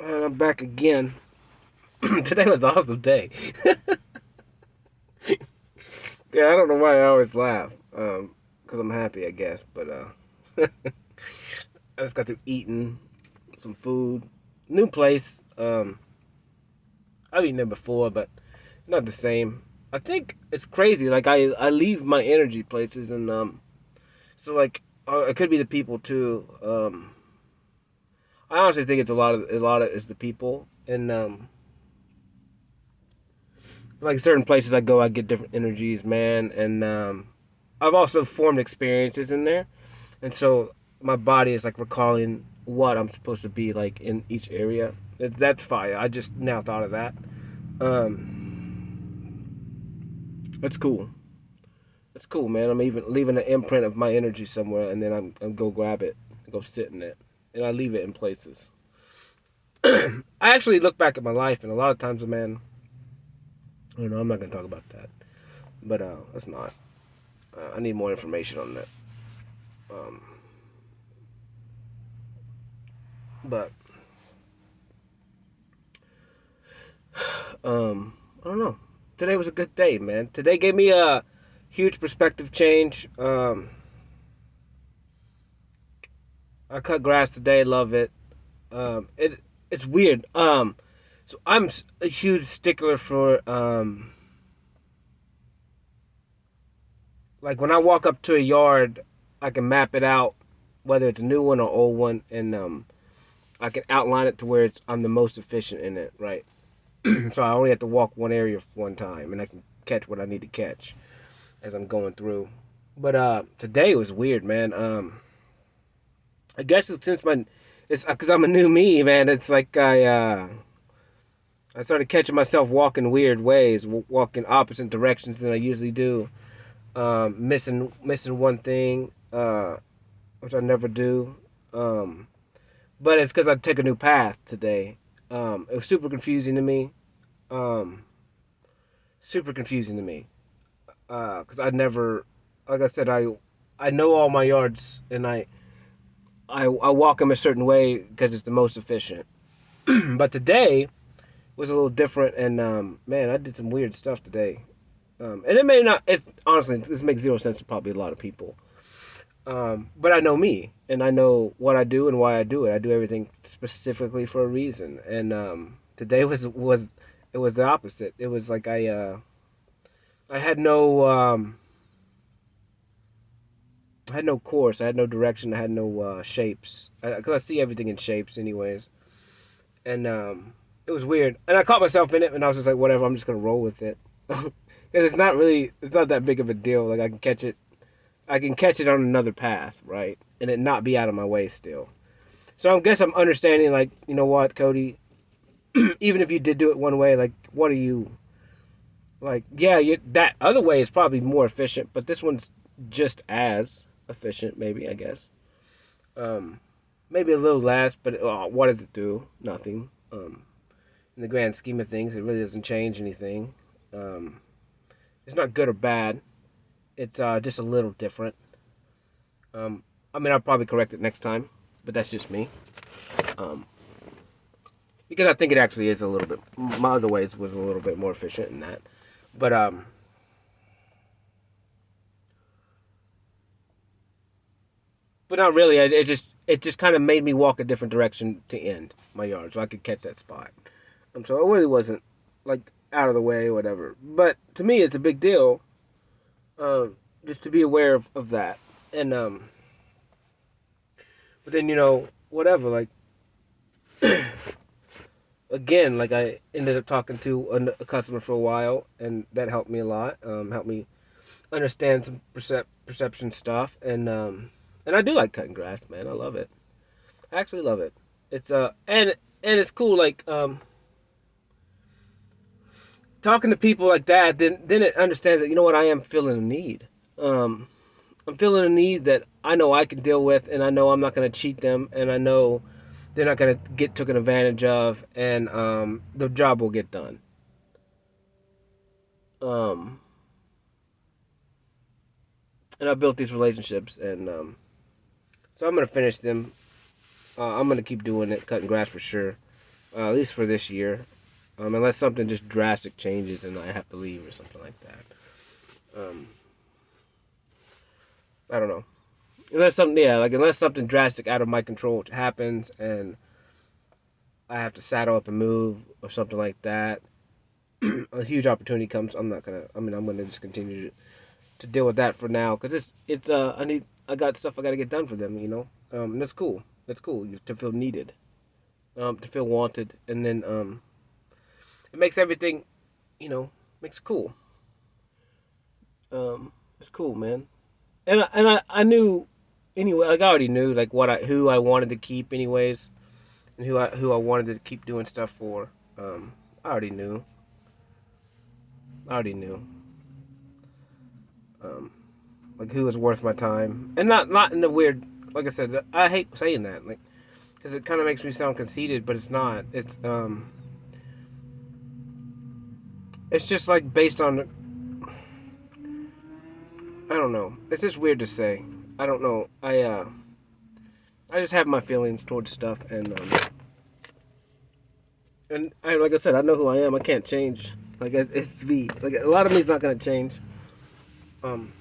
And I'm back again. Today was an awesome day. Yeah, I don't know why I always laugh. Cause I'm happy, I guess. But I just got to eating some food, new place. I've eaten there before, but not the same. I think it's crazy. Like I leave my energy places, and so like it could be the people too. I honestly think it's a lot of is the people, and like certain places I go, I get different energies, man. And I've also formed experiences in there, and so my body is like recalling what I'm supposed to be like in each area. That's fire. I just now thought of that. That's cool. That's cool, man. I'm even leaving an imprint of my energy somewhere, and then I'm go grab it, go sit in it, and I leave it in places. I actually look back at my life, and a lot of times, man. I don't know. I'm not gonna talk about that, but that's not. I need more information on that. Um, but I don't know. Today was a good day, man. Today gave me a huge perspective change. I cut grass today. Love it. It's weird. So I'm a huge stickler for like when I walk up to a yard, I can map it out, whether it's a new one or old one, and I can outline it to where I'm the most efficient in it, right? So I only have to walk one area one time, and I can catch what I need to catch as I'm going through. But today was weird, man. I guess it's since it's because I'm a new me, man. It's like I started catching myself walking weird ways, walking opposite directions than I usually do. Missing one thing, which I never do. Um, but it's because I took a new path today. It was super confusing to me. Um, Super confusing to me. Because I never, like I said, I know all my yards, and I walk them a certain way because it's the most efficient. But today was a little different, and man, I did some weird stuff today. And it may not. It honestly, this makes zero sense to probably a lot of people. But I know me, and I know what I do and why I do it. I do everything specifically for a reason. And today was it was the opposite. It was like I had no I had no course. I had no direction. I had no shapes. Because I see everything in shapes, anyways. And it was weird. And I caught myself in it, and I was just like, whatever. I'm just gonna roll with it. Because it's not that big of a deal. Like I can catch it. I can catch it on another path, right? And it not be out of my way still. So I guess I'm understanding, like, you know what, Cody? Even if you did do it one way, like, what are you like? Yeah, that other way is probably more efficient, but this one's just as efficient, maybe I guess. Um, Maybe a little less, but what does it do? Nothing. In the grand scheme of things, it really doesn't change anything. Um, it's not good or bad. It's just a little different. I mean, I'll probably correct it next time, but that's just me. Um, because I think it actually is a little bit. My other ways was a little bit more efficient in that, but not really. It just kind of made me walk a different direction to end my yard, so I could catch that spot. So it really wasn't like out of the way, or whatever. But to me, it's a big deal, just to be aware of that. And but then whatever. Like again, like I ended up talking to a customer for a while, and that helped me a lot. Helped me understand some perception stuff, and I do like cutting grass, man. I love it. I actually love it. It's and it's cool. Like talking to people like that, then it understands that I am feeling a need. Um, I'm feeling a need that I know I can deal with, and I know I'm not going to cheat them, and I know they're not going to get taken advantage of, and the job will get done. Um, and I built these relationships, and so I'm going to finish them. I'm going to keep doing it, cutting grass for sure. at least for this year, unless something just drastic changes and I have to leave or something like that. I don't know. Unless something drastic out of my control happens and I have to saddle up and move or something like that, a huge opportunity comes. I'm not gonna. I mean, I'm gonna just continue to deal with that for now because it's I got stuff I got to get done for them. And that's cool. That's cool to feel needed, to feel wanted, and then it makes everything, makes it cool. It's cool, man. And I knew anyway. Like I already knew like who I wanted to keep anyways, and who I wanted to keep doing stuff for. I already knew. I already knew. Um, like who was worth my time, and not in the weird. Like I said, I hate saying that, like, because it kind of makes me sound conceited, but it's not. It's just like based on. I don't know. It's just weird to say. I don't know. I just have my feelings towards stuff, and like I said, I know who I am. I can't change. Like it's me. Like a lot of me's not gonna change. Um,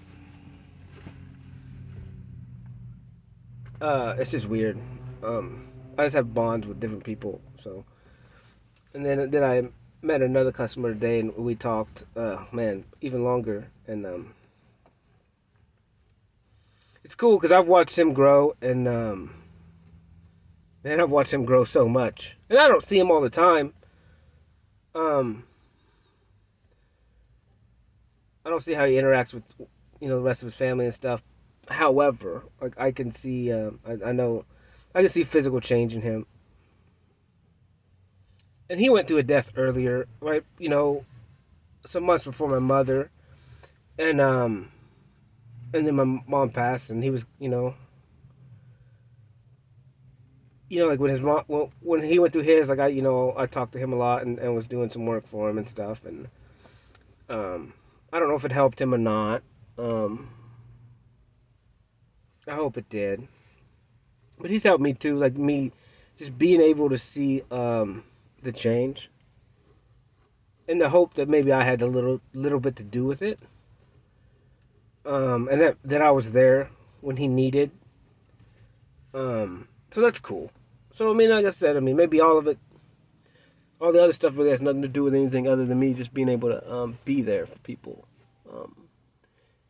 it's just weird. I just have bonds with different people. So, and then I met another customer today, and we talked. Man, even longer. And it's cool because I've watched him grow, and man, I've watched him grow so much. And I don't see him all the time. Um, I don't see how he interacts with the rest of his family and stuff. However, like I can see, I know, I can see physical change in him. And he went through a death earlier, right? Some months before my mother, and and then my mom passed, and he was, like when his mom, well, when he went through his, like I talked to him a lot and was doing some work for him and stuff, and I don't know if it helped him or not. Um, I hope it did, but he's helped me too, like me, just being able to see the change, in the hope that maybe I had a little bit to do with it, and that I was there when he needed. So that's cool. So I mean, like I said, I mean maybe all of it, all the other stuff really has nothing to do with anything other than me just being able to be there for people. Um,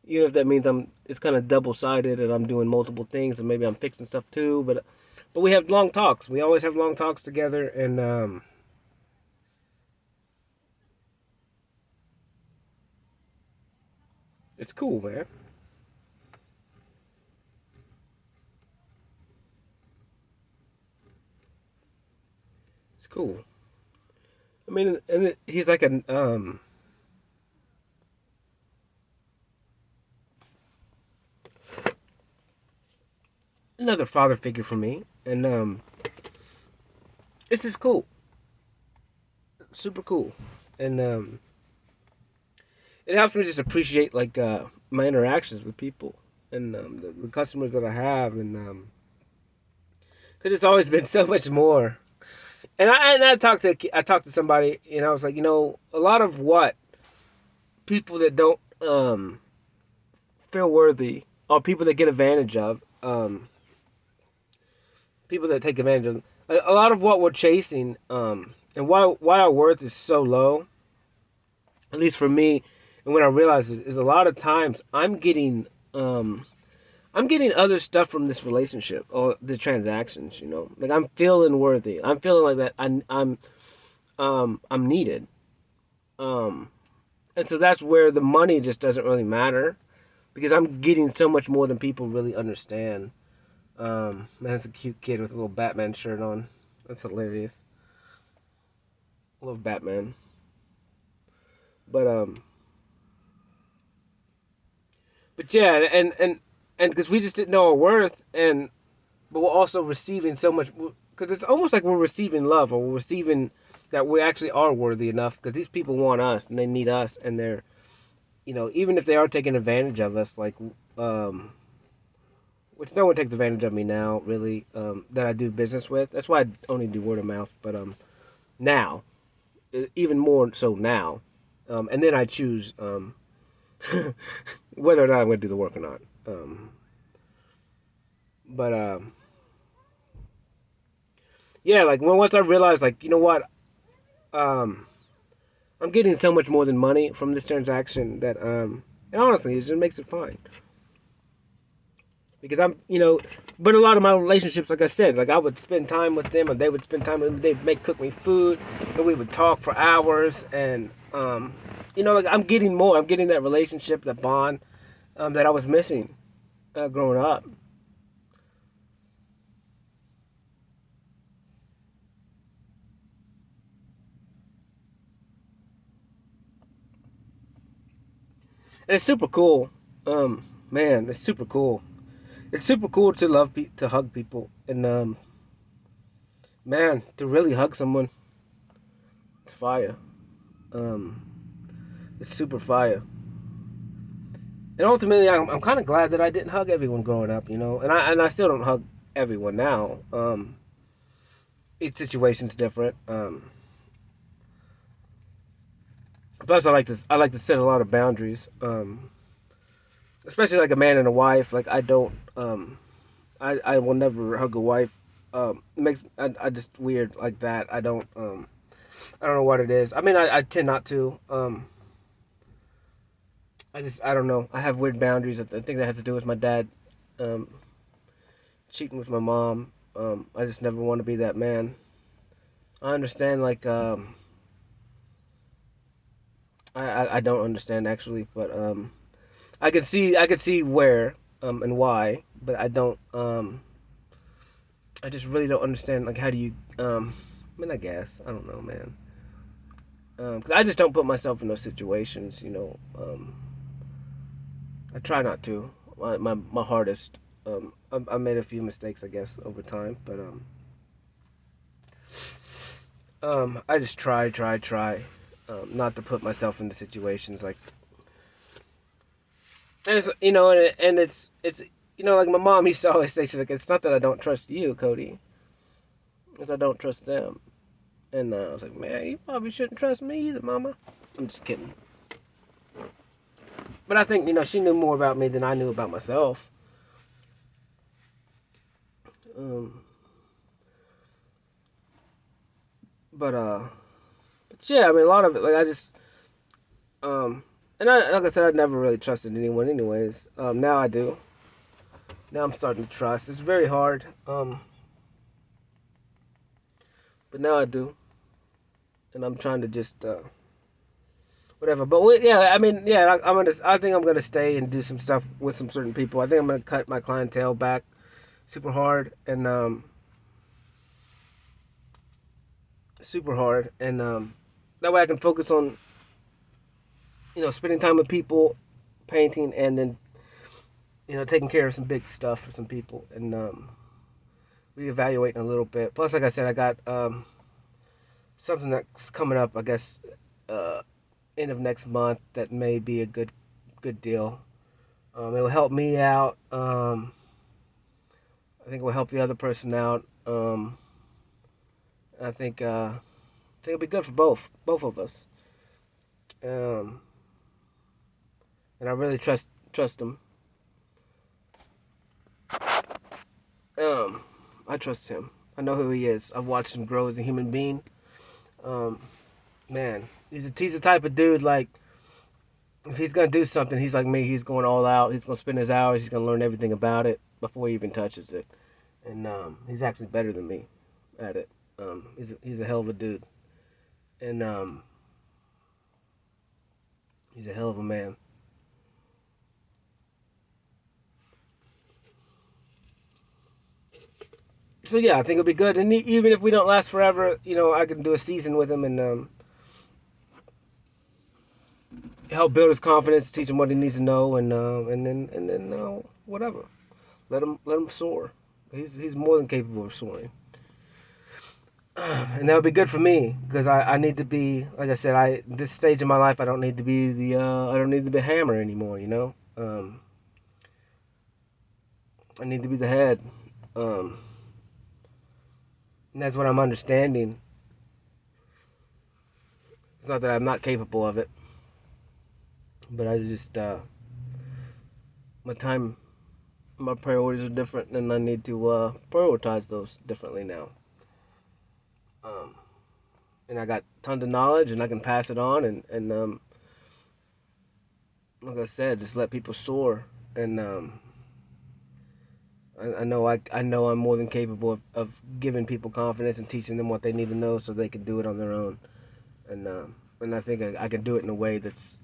Even if that means it's kind of double sided and I'm doing multiple things and maybe I'm fixing stuff too. But we have long talks. We always have long talks together, and it's cool, man. It's cool. I mean, he's like another father figure for me, and it's just cool, super cool, and it helps me just appreciate like my interactions with people and the customers that I have, and because it's always been so much more. I talked to somebody, and I was like, a lot of what people that don't feel worthy, or people that get advantage of, people that take advantage of, a lot of what we're chasing, and why our worth is so low, at least for me, and when I realize it, is a lot of times I'm getting other stuff from this relationship or the transactions. Like I'm feeling worthy. I'm feeling like that. I'm needed. Um, and so that's where the money just doesn't really matter because I'm getting so much more than people really understand. That's a cute kid with a little Batman shirt on. That's hilarious. I love Batman. But yeah, and because we just didn't know our worth, and but we're also receiving so much because it's almost like we're receiving love, or we're receiving that we actually are worthy enough because these people want us and they need us, and they're even if they are taking advantage of us, like um which no one takes advantage of me now really, that I do business with. That's why I only do word of mouth, but now, even more so now. And then I choose whether or not I'm going to do the work or not. But yeah, like once I realized, like, you know what, um, I'm getting so much more than money from this transaction that and honestly, it just makes it fine. Because but a lot of my relationships, like I said, like I would spend time with them, and they would spend time with me. They'd cook me food, and we would talk for hours. And like I'm getting more. I'm getting that relationship, that bond that I was missing growing up. And it's super cool. Man, it's super cool. It's super cool to to hug people, and man, to really hug someone, it's fire. Um, it's super fire. And ultimately, I'm kind of glad that I didn't hug everyone growing up, and I still don't hug everyone now. Each situation's different. Plus, I like to set a lot of boundaries, especially like a man and a wife. Like I don't, I will never hug a wife. It makes I just weird like that. I don't know what it is. I mean, I tend not to. I don't know. I have weird boundaries. I think that has to do with my dad um, cheating with my mom. I just never want to be that man. I understand, like, I don't understand actually, but I could see where and why, but I just really don't understand, like, how do you I mean, I guess I don't know, man. 'Cause I just don't put myself in those situations, I try not to. My hardest. I made a few mistakes, I guess, over time, but I just try, not to put myself into situations like, and it's and it's like my mom used to always say, she's like, it's not that I don't trust you, Cody, it's I don't trust them, and I was like, man, you probably shouldn't trust me either, Mama. I'm just kidding, but I think she knew more about me than I knew about myself. Um, but yeah, I mean, a lot of it, like I just and like I said, I never really trusted anyone, anyways. Now I do. Now I'm starting to trust. It's very hard, but now I do, and I'm trying to just whatever. But yeah, I mean, yeah, I think I'm gonna stay and do some stuff with some certain people. I think I'm gonna cut my clientele back super hard and that way I can focus on spending time with people, painting, and then taking care of some big stuff for some people and reevaluating a little bit. Plus, like I said, I got something that's coming up. I guess uh, end of next month that may be a good deal. It will help me out. I think it will help the other person out. I think it'll be good for both of us. Um, and I really trust him. Um, I trust him. I know who he is. I've watched him grow as a human being. Um, Man, he's the type of dude, like, if he's gonna do something, he's like me. He's going all out. He's gonna spend his hours. He's gonna learn everything about it before he even touches it. And he's actually better than me at it. He's a hell of a dude, and he's a hell of a man. So yeah, I think it'll be good. And even if we don't last forever, I can do a season with him and help build his confidence, teach him what he needs to know, and then whatever. Let him soar. He's more than capable of soaring. And that would be good for me because I need to be, like I said, this stage of my life I don't need to be I don't need to be a hammer anymore. I need to be the head. Um, and that's what I'm understanding. It's not that I'm not capable of it, but I just my time, my priorities are different, and I need to prioritize those differently now. Um, and I got tons of knowledge, and I can pass it on, and like I said, just let people soar. And I know I'm more than capable of giving people confidence and teaching them what they need to know so they can do it on their own. And I think I can do it in a way that's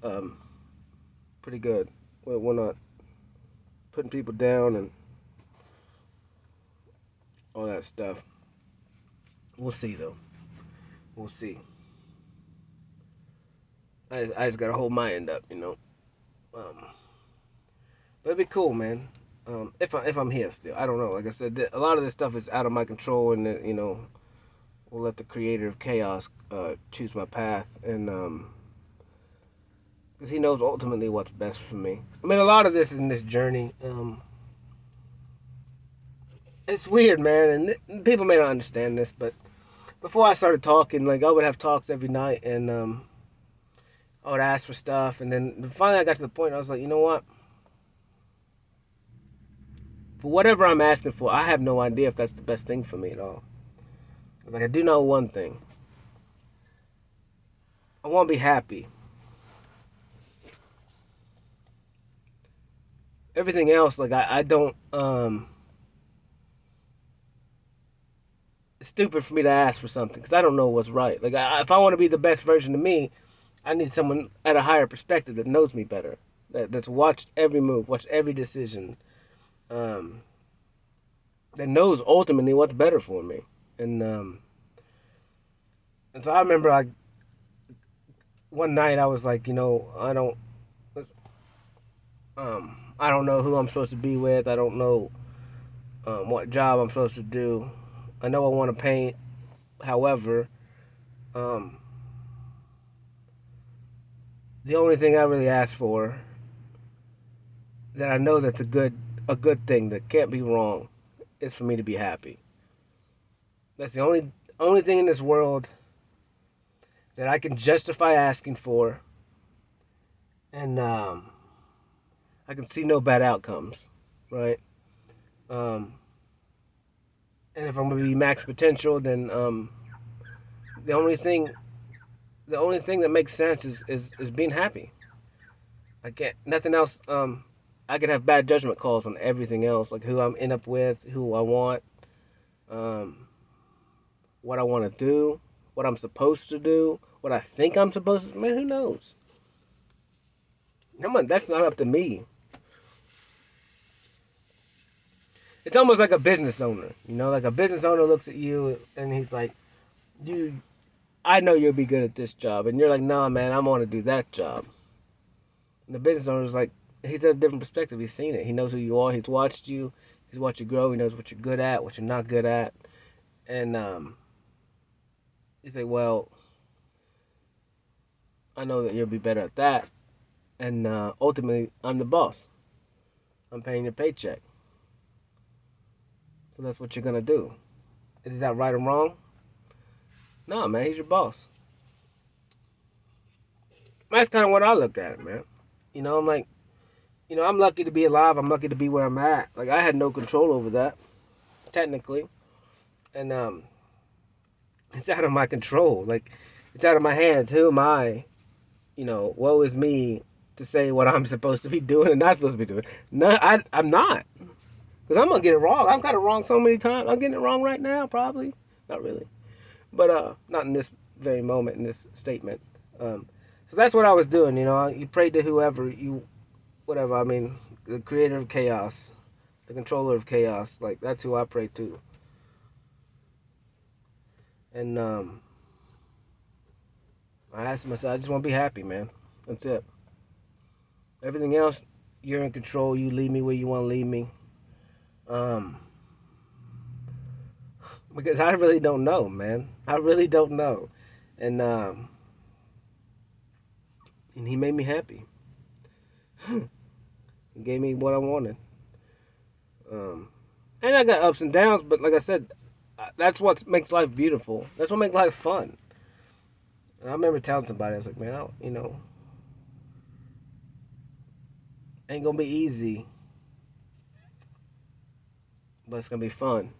pretty good. We're not putting people down and all that stuff. We'll see though. We'll see. I just gotta hold my end up, you know. But it'd be cool, man. If I'm here still, I don't know. Like I said, a lot of this stuff is out of my control, and you know, we'll let the creator of chaos choose my path, and because he knows ultimately what's best for me. I mean, a lot of this in this journey, it's weird, man, and people may not understand this, but before I started talking, like I would have talks every night, and I would ask for stuff, and then finally I got to the point I was like, you know what? For whatever I'm asking for, I have no idea if that's the best thing for me at all. Like I do know one thing. I want to be happy. Everything else, like I don't. It's stupid for me to ask for something because I don't know what's right. Like if I want to be the best version of me, I need someone at a higher perspective that knows me better, that's watched every move, watched every decision, um, that knows ultimately what's better for me. And so I remember like one night I was like, you know, I don't know who I'm supposed to be with. I don't know what job I'm supposed to do. I know I want to paint. However, um, the only thing I really ask for that I know that's a good thing that can't be wrong is for me to be happy. That's the only thing in this world that I can justify asking for, and I can see no bad outcomes, right? Um, and if I'm gonna be max potential, then the only thing the only thing that makes sense is being happy. I can't nothing else. I could have bad judgment calls on everything else, like who I'm end up with, who I want, um, what I want to do, what I'm supposed to do, what I think I'm supposed to. Man, who knows? Come on, that's not up to me. It's almost like a business owner, you know, like a business owner looks at you and he's like, "You, I know you'll be good at this job," and you're like, "Nah, man, I want to do that job." And the business owner's like, he's at a different perspective. He's seen it. He knows who you are. He's watched you. He's watched you grow. He knows what you're good at, what you're not good at, and he's like, "Well, I know that you'll be better at that." And ultimately, I'm the boss. I'm paying your paycheck. So that's what you're gonna do. Is that right or wrong? No, man. He's your boss. That's kind of what I look at it, man. You know, I'm like, you know, I'm lucky to be alive. I'm lucky to be where I'm at. Like I had no control over that, technically, and it's out of my control. Like it's out of my hands. Who am I? You know, woe is me to say what I'm supposed to be doing and not supposed to be doing. No, I'm not. Because I'm going to get it wrong. I've got it wrong so many times. I'm getting it wrong right now, probably. Not really. But not in this very moment, in this statement. So that's what I was doing, you know. You prayed to whoever, whatever. I mean, the creator of chaos, the controller of chaos. Like, that's who I pray to. And I asked myself, I just want to be happy, man. That's it. Everything else, you're in control. You lead me where you want to lead me. Um, because I really don't know, man. I really don't know, and and he made me happy. He gave me what I wanted. And I got ups and downs, but like I said, that's what makes life beautiful. That's what makes life fun. And I remember telling somebody, I was like, man, I don't, ain't gonna be easy, but it's gonna be fun.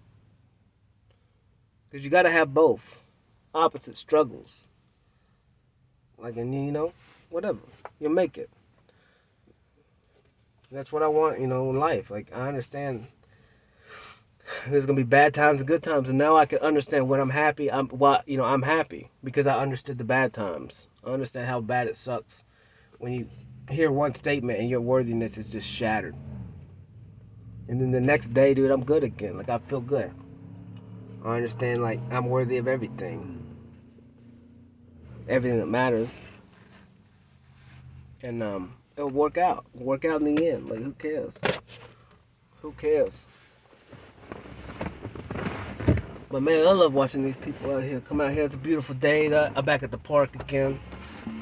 Because you gotta have both opposite struggles. Like, and whatever. You'll make it. That's what I want, in life. Like, I understand there's gonna be bad times and good times, and now I can understand when I'm happy. I'm happy because I understood the bad times. I understand how bad it sucks when you hear one statement and your worthiness is just shattered. And then the next day, dude, I'm good again. Like, I feel good. I understand, like, I'm worthy of everything that matters, and it'll work out. Work out in the end. Like, who cares? Who cares? But man, I love watching these people out here come out here. It's a beautiful day. I'm back at the park again.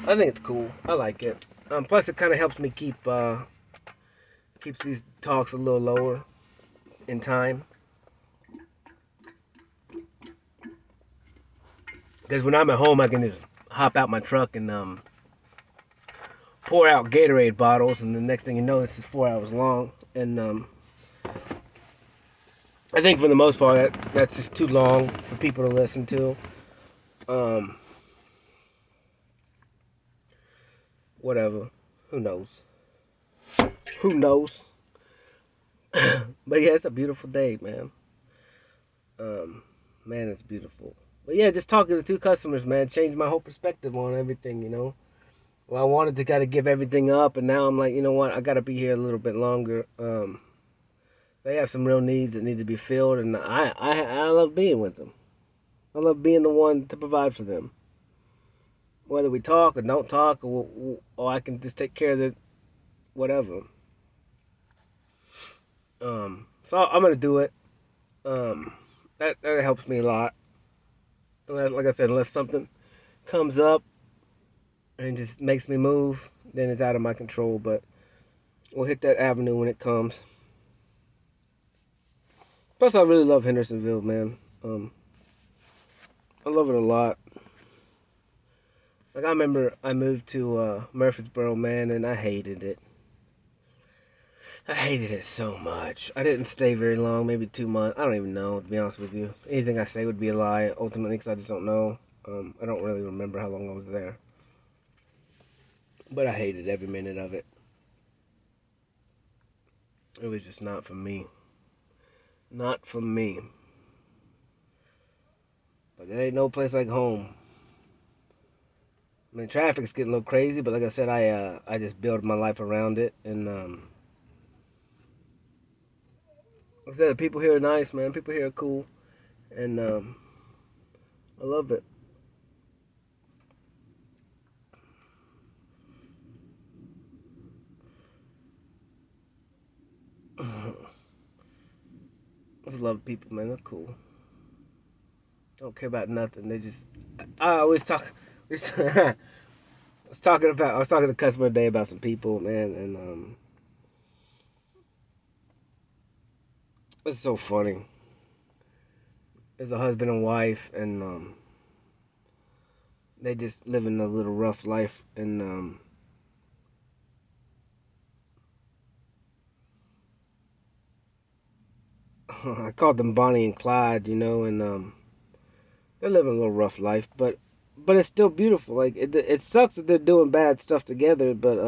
I think it's cool. I like it. Plus, it kind of helps me keeps these talks a little lower in time. Because when I'm at home, I can just hop out my truck and pour out Gatorade bottles, and the next thing you know, this is 4 hours long. And I think for the most part, that's just too long for people to listen to. Whatever. Who knows? Who knows? But yeah, it's a beautiful day, man. Man, it's beautiful. But yeah, just talking to two customers, man, changed my whole perspective on everything. Well, I wanted to kind of give everything up, and now I'm like, you know what? I got to be here a little bit longer. They have some real needs that need to be filled, and I love being with them. I love being the one to provide for them. Whether we talk or don't talk, or I can just take care of it, whatever. So I'm gonna do it. Um, that helps me a lot. Like I said, unless something comes up and just makes me move, then it's out of my control. But we'll hit that avenue when it comes. Plus, I really love Hendersonville, man. I love it a lot. Like, I remember I moved to Murfreesboro, man, and I hated it. I hated it so much. I didn't stay very long, maybe 2 months. I don't even know, to be honest with you. Anything I say would be a lie, ultimately, because I just don't know. I don't really remember how long I was there. But I hated every minute of it. It was just not for me. Not for me. But there ain't no place like home. I mean, traffic's getting a little crazy, but like I said, I just build my life around it, and like I said, the people here are nice, man. People here are cool, and I love it. I just love people, man. They're cool. Don't care about nothing. They just. I always talk. I was talking to a customer today about some people, man, and it's so funny. There's a husband and wife, and they just living a little rough life, and I called them Bonnie and Clyde, and they're living a little rough life, but it's still beautiful. Like, it sucks that they're doing bad stuff together, but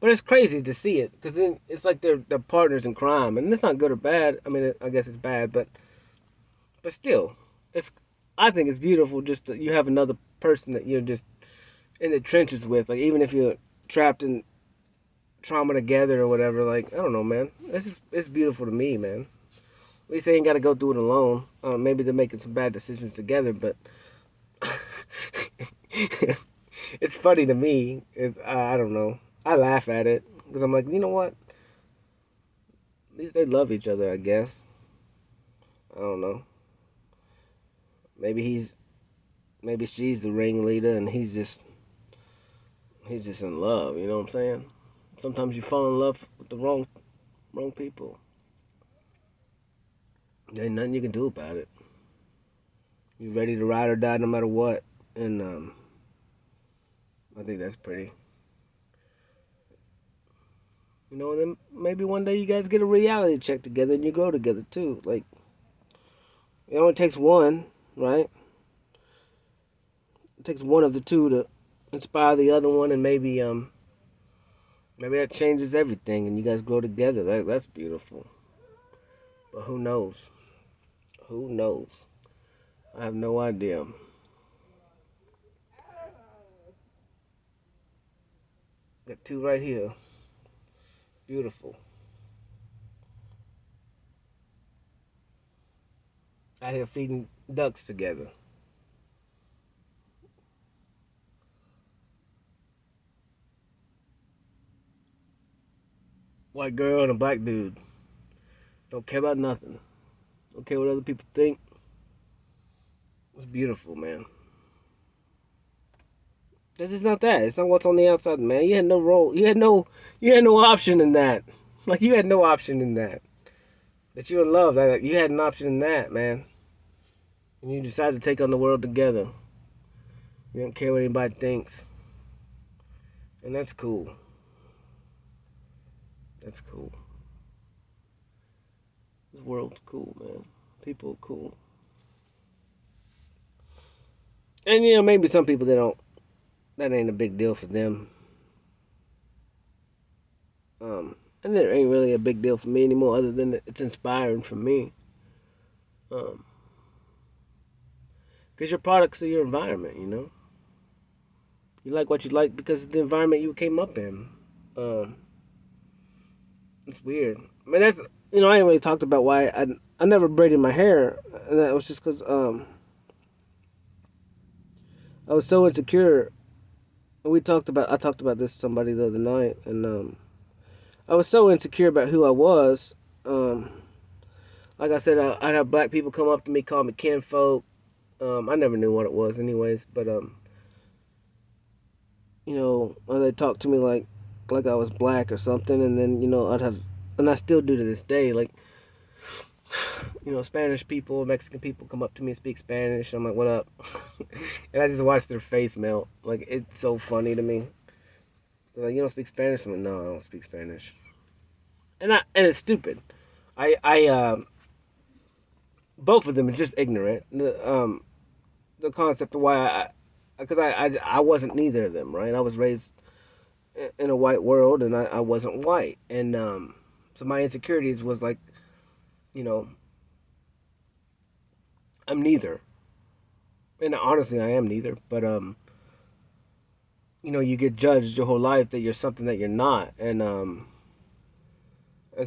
it's crazy to see it, because then it's like they're partners in crime, and it's not good or bad. I mean, I guess it's bad, but still, it's I think it's beautiful just that you have another person that you're just in the trenches with. Like, even if you're trapped in trauma together or whatever, like, I don't know, man. It's beautiful to me, man. At least they ain't got to go through it alone. Maybe they're making some bad decisions together, but it's funny to me. I don't know. I laugh at it because I'm like, you know what? At least they love each other, I guess. I don't know. Maybe maybe she's the ringleader and he's just in love. You know what I'm saying? Sometimes you fall in love with the wrong people. There ain't nothing you can do about it. You're ready to ride or die no matter what, and I think that's pretty. You know, and then maybe one day you guys get a reality check together and you grow together too. Like, it only takes one, right? It takes one of the two to inspire the other one, and maybe that changes everything, and you guys grow together. That's beautiful. But who knows? Who knows? I have no idea. Got two right here. Beautiful. Out here feeding ducks together. White girl and a black dude. Don't care about nothing. Don't care what other people think. It's beautiful, man. This is not that. It's not what's on the outside, man. You had no role. You had no option in that. Like, you had no option in that. That you're in love. Like, you had an option in that, man. And you decided to take on the world together. You don't care what anybody thinks. And that's cool. That's cool. This world's cool, man. People are cool. And you know, maybe some people that ain't a big deal for them. And it ain't really a big deal for me anymore, other than it's inspiring for me. Um, because your products are your environment, you know. You like what you like because of the environment you came up in. Um, it's weird. I mean, that's I ain't really talked about why I never braided my hair, and that was just because I was so insecure. I talked about this to somebody the other night, and I was so insecure about who I was. Um, like I said, I'd have black people come up to me, call me kinfolk. I never knew what it was, anyways. But or they talk to me like I was black or something, and then and I still do to this day. Like, Spanish people, Mexican people come up to me and speak Spanish. I'm like, "What up?" And I just watch their face melt. Like, it's so funny to me. They're like, "You don't speak Spanish?" I'm like, "No, I don't speak Spanish." And it's stupid. I both of them are just ignorant. The concept of why because I wasn't neither of them, right? I was raised in a white world, and I wasn't white, and so my insecurities was like, you know, I'm neither, and honestly, I am neither. But you get judged your whole life that you're something that you're not, and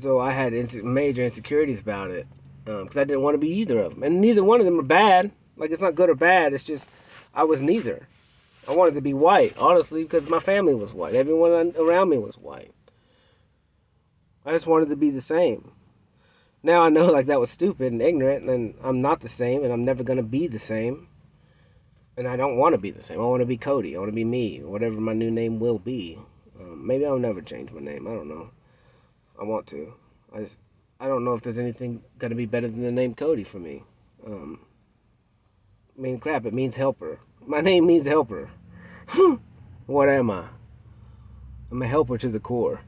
so I had major insecurities about it, because I didn't want to be either of them, and neither one of them are bad. Like, it's not good or bad. It's just I was neither. I wanted to be white, honestly, because my family was white. Everyone around me was white. I just wanted to be the same. Now I know, like, that was stupid and ignorant, and I'm not the same, and I'm never gonna be the same. And I don't want to be the same. I want to be Cody. I want to be me, whatever my new name will be. Maybe I'll never change my name. I don't know. I want to. I don't know if there's anything gonna be better than the name Cody for me. Um, I mean, crap, it means helper. My name means helper. What am I? I'm a helper to the core.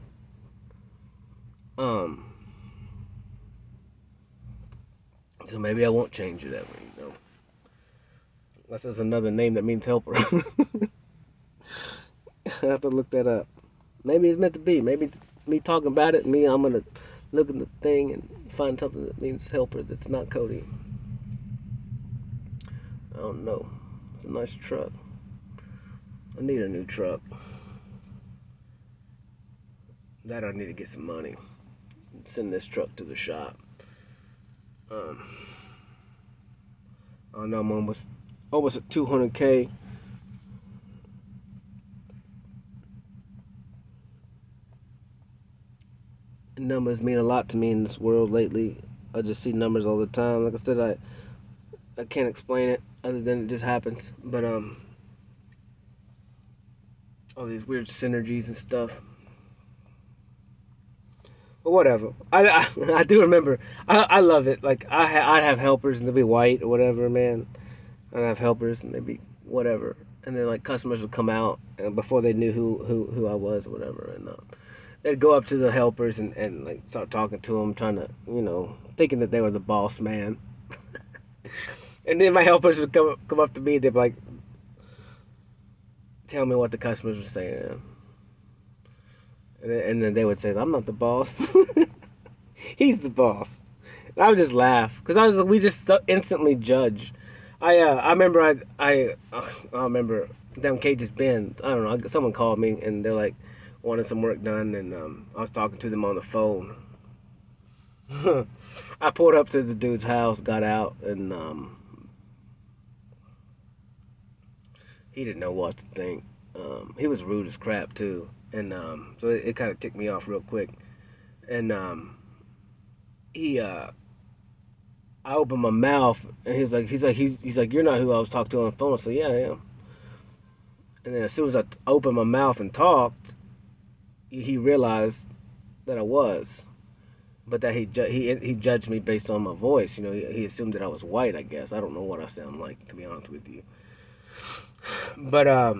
Um, so maybe I won't change it ever. Unless there's another name that means helper. I have to look that up. Maybe it's meant to be. Maybe me talking about it, I'm gonna look at the thing and find something that means helper that's not Cody. I don't know. It's a nice truck. I need a new truck. That I need to get some money. Send this truck to the shop. I don't know. I'm almost at 200K. Numbers mean a lot to me in this world lately. I just see numbers all the time. Like I said, I can't explain it other than it just happens. But all these weird synergies and stuff. But whatever. I do remember. I love it. Like, I'd have helpers and they'd be white or whatever, man. I'd have helpers and they'd be whatever. and then like customers would come out and before they knew who I was or whatever, and they'd go up to the helpers and like start talking to them, trying to thinking that they were the boss man. And then my helpers would come up to me, they'd be like, tell me what the customers were saying, and then they would say, I'm not the boss. He's the boss. And I would just laugh because we just so instantly judge. I remember I remember down Cage's Bend. I don't know. Someone called me and they're like wanted some work done, and I was talking to them on the phone. I pulled up to the dude's house, got out, and he didn't know what to think. He was rude as crap too, and so it kind of ticked me off real quick. And I opened my mouth, and he's like, you're not who I was talking to on the phone. I said, yeah, I am. And then as soon as I opened my mouth and talked, he realized that I was, but that he judged me based on my voice. He assumed that I was white. I guess I don't know what I sound like, to be honest with you. But I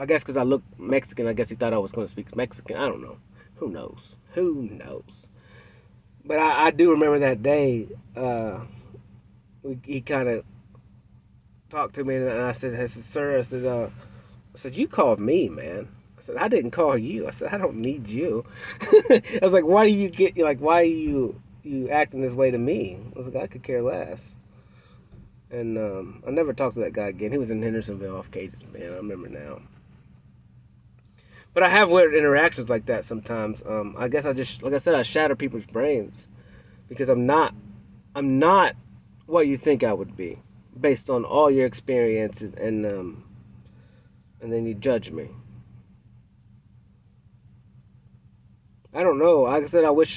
guess because I look Mexican, I guess he thought I was going to speak Mexican. I don't know. Who knows? Who knows? But I do remember that day. He kind of talked to me, and I said, sir, I said, you called me, man. I said, I didn't call you. I said, I don't need you. I was like, why are you acting this way to me? I was like, I could care less. And I never talked to that guy again. He was in Hendersonville off Cage's Bend. I remember now. But I have weird interactions like that sometimes. I guess like I said, I shatter people's brains because I'm not what you think I would be based on all your experiences, and then you judge me. I don't know. Like I said, I would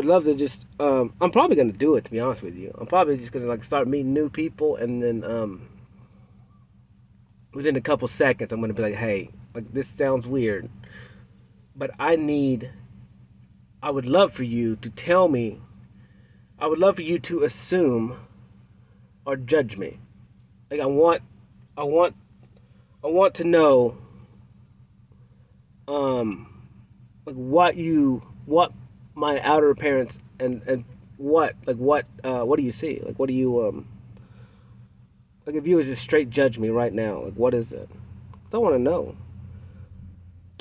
love to just. I'm probably gonna do it, to be honest with you. I'm probably just gonna like start meeting new people, and then within a couple seconds, I'm gonna be like, hey, like this sounds weird, but I would love for you to tell me. I would love for you to assume or judge me. Like I want to know, like what my outer appearance and what do you see? Like what do you like if you was just straight judge me right now? Like what is it? I want to know.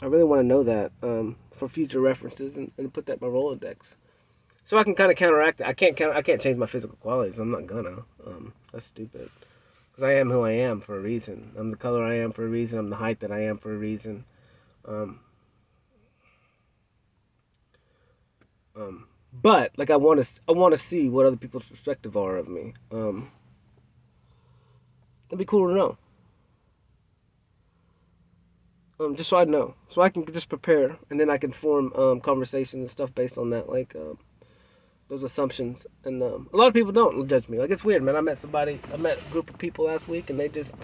I really want to know that for future references and put that in my Rolodex, so I can kind of counteract it. I can't change my physical qualities. I'm not gonna. That's stupid. Because I am who I am for a reason. I'm the color I am for a reason. I'm the height that I am for a reason. But like I want to see what other people's perspective are of me. It'd be cool to know. Just so I know, so I can just prepare, and then I can form conversations and stuff based on that, like those assumptions. And a lot of people don't judge me. Like it's weird, man. I met a group of people last week, and they just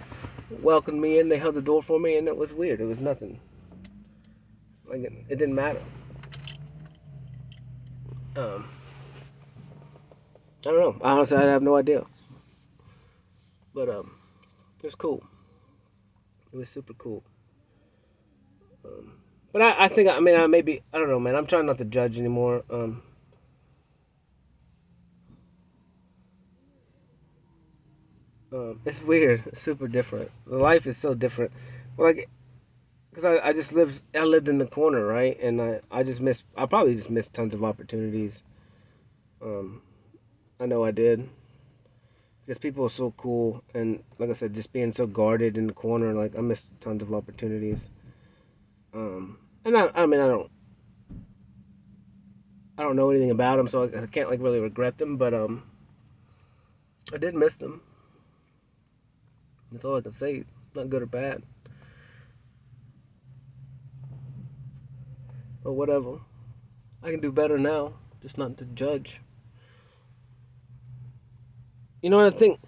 welcomed me in. They held the door for me, and it was weird. It was nothing. Like it didn't matter. I don't know. Honestly, I have no idea. But it was cool. It was super cool. But I think, I mean, I don't know, man. I'm trying not to judge anymore. It's weird. It's super different. The life is so different. Like, because I lived in the corner, right? And I probably just missed tons of opportunities. I know I did. Because people are so cool. And like I said, just being so guarded in the corner, like, I missed tons of opportunities. And I mean, I don't know anything about them, so I can't like really regret them, but I did miss them. That's all I can say. Not good or bad. But whatever. I can do better now. Just not to judge. You know what I think?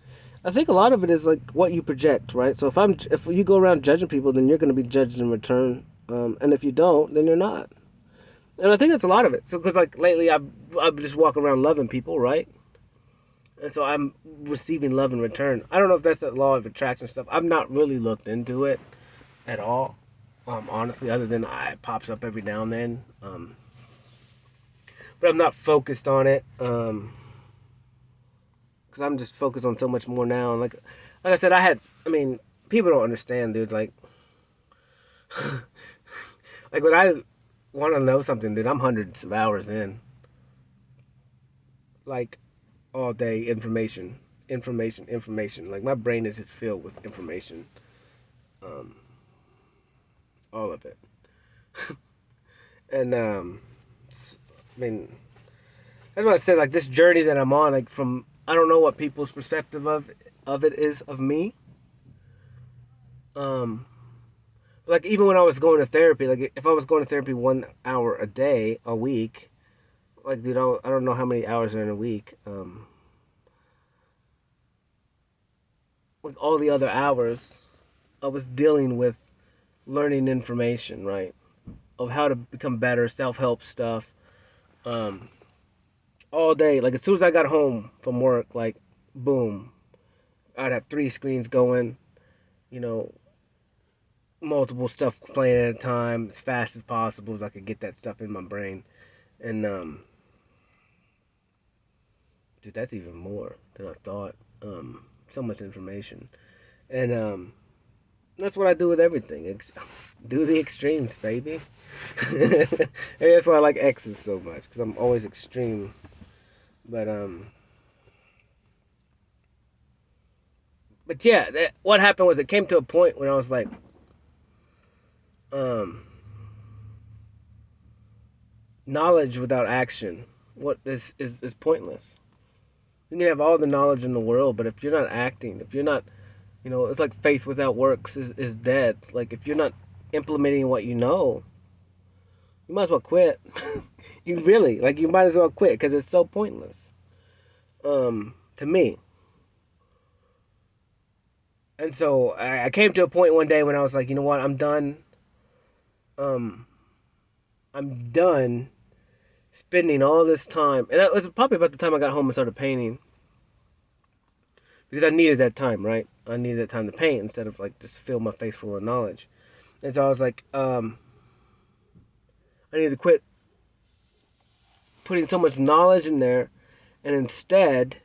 I think a lot of it is like what you project, right? So if you go around judging people, then you're going to be judged in return. And if you don't, then you're not. And I think that's a lot of it. So, because like lately, I've just walking around loving people, right? And so I'm receiving love in return. I don't know if that's a law of attraction stuff. I've not really looked into it at all, honestly, other than it pops up every now and then. But I'm not focused on it because I'm just focused on so much more now. And like I said, I mean, people don't understand, dude. Like, like when I want to know something, dude, I'm hundreds of hours in. Like, all day information, information, information. Like my brain is just filled with information, um, all of it. And I mean, that's what I said. Like this journey that I'm on, like from I don't know what people's perspective of it is of me. Um, like even when I was going to therapy, like if I was going to therapy 1 hour a day a week, like dude, I don't know how many hours are in a week. Like all the other hours, I was dealing with learning information, right, of how to become better, self help stuff. Um, all day. Like as soon as I got home from work, like boom, I'd have 3 screens going. You know, multiple stuff playing at a time as fast as possible as I could get that stuff in my brain. And dude, that's even more than I thought. So much information, and that's what I do with everything. Do the extremes, baby. And that's why I like X's so much because I'm always extreme. But yeah, what happened was it came to a point when I was like, um, knowledge without action, what is pointless. You can have all the knowledge in the world, but if you're not acting, if you're not, it's like faith without works is dead. Like if you're not implementing what you know, you might as well quit. You really like you might as well quit because it's so pointless. To me. And so I came to a point one day when I was like, you know what, I'm done. Um, I'm done spending all this time, and it was probably about the time I got home and started painting, because I needed that time, right? I needed that time to paint instead of like just fill my face full of knowledge. And so I was like, I need to quit putting so much knowledge in there, and instead